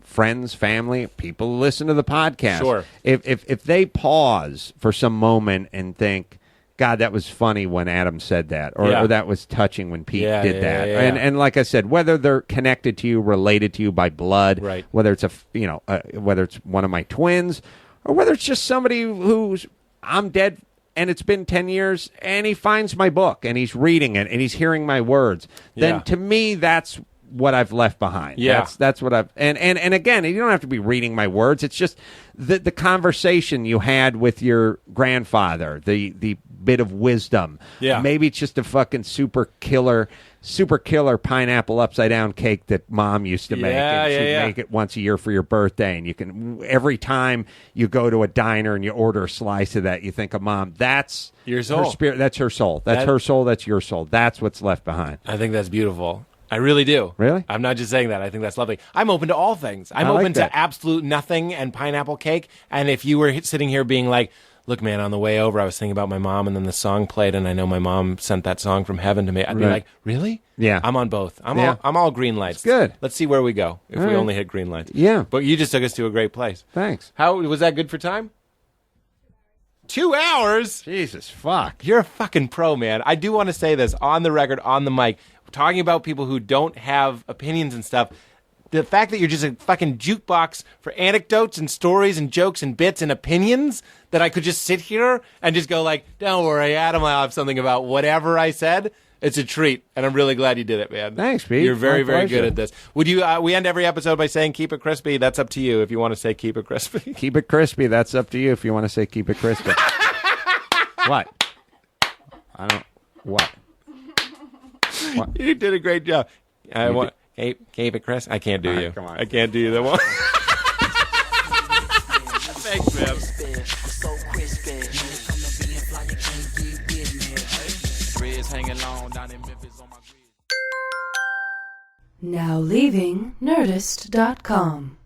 friends, family, people who listen to the podcast, sure. if they pause for some moment and think, God, that was funny when Adam said that, or that was touching when Pete did that. Yeah. And like I said, whether they're connected to you, related to you by blood, right. whether it's whether it's one of my twins, or whether it's just somebody who's I'm dead and it's been 10 years and he finds my book and he's reading it and he's hearing my words, then to me that's what I've left behind. Yeah. That's what I've and again, you don't have to be reading my words. It's just the conversation you had with your grandfather, the bit of wisdom. Yeah. Maybe it's just a fucking super killer pineapple upside down cake that Mom used to make. And she'd make it once a year for your birthday. And you can, every time you go to a diner and you order a slice of that, you think of Mom. That's your soul. Her spirit. That's her soul. That's her soul. That's your soul. That's what's left behind. I think that's beautiful. I really do. Really? I'm not just saying that. I think that's lovely. I'm open to all things. I'm open to absolute nothing and pineapple cake. And if you were sitting here being like, look, man, on the way over, I was thinking about my mom, and then the song played, and I know my mom sent that song from heaven to me. I'd be like, really? Yeah. I'm on both. I'm all green lights. It's good. Let's see where we go if we only hit green lights. Yeah. But you just took us to a great place. Thanks. How was that good for time? 2 hours? Jesus, fuck. You're a fucking pro, man. I do want to say this on the record, on the mic, talking about people who don't have opinions and stuff. The fact that you're just a fucking jukebox for anecdotes and stories and jokes and bits and opinions that I could just sit here and just go like, don't worry, Adam, I'll have something about whatever I said. It's a treat, and I'm really glad you did it, man. Thanks, Pete. You're very, very good at this. Would you? We end every episode by saying keep it crispy. That's up to you if you want to say keep it crispy. Keep it crispy. That's up to you if you want to say keep it crispy. What? I don't... What? You did a great job. Keep it crisp. I can't do you. Come on. I can't do you that one. Thanks, man. Now leaving Nerdist.com.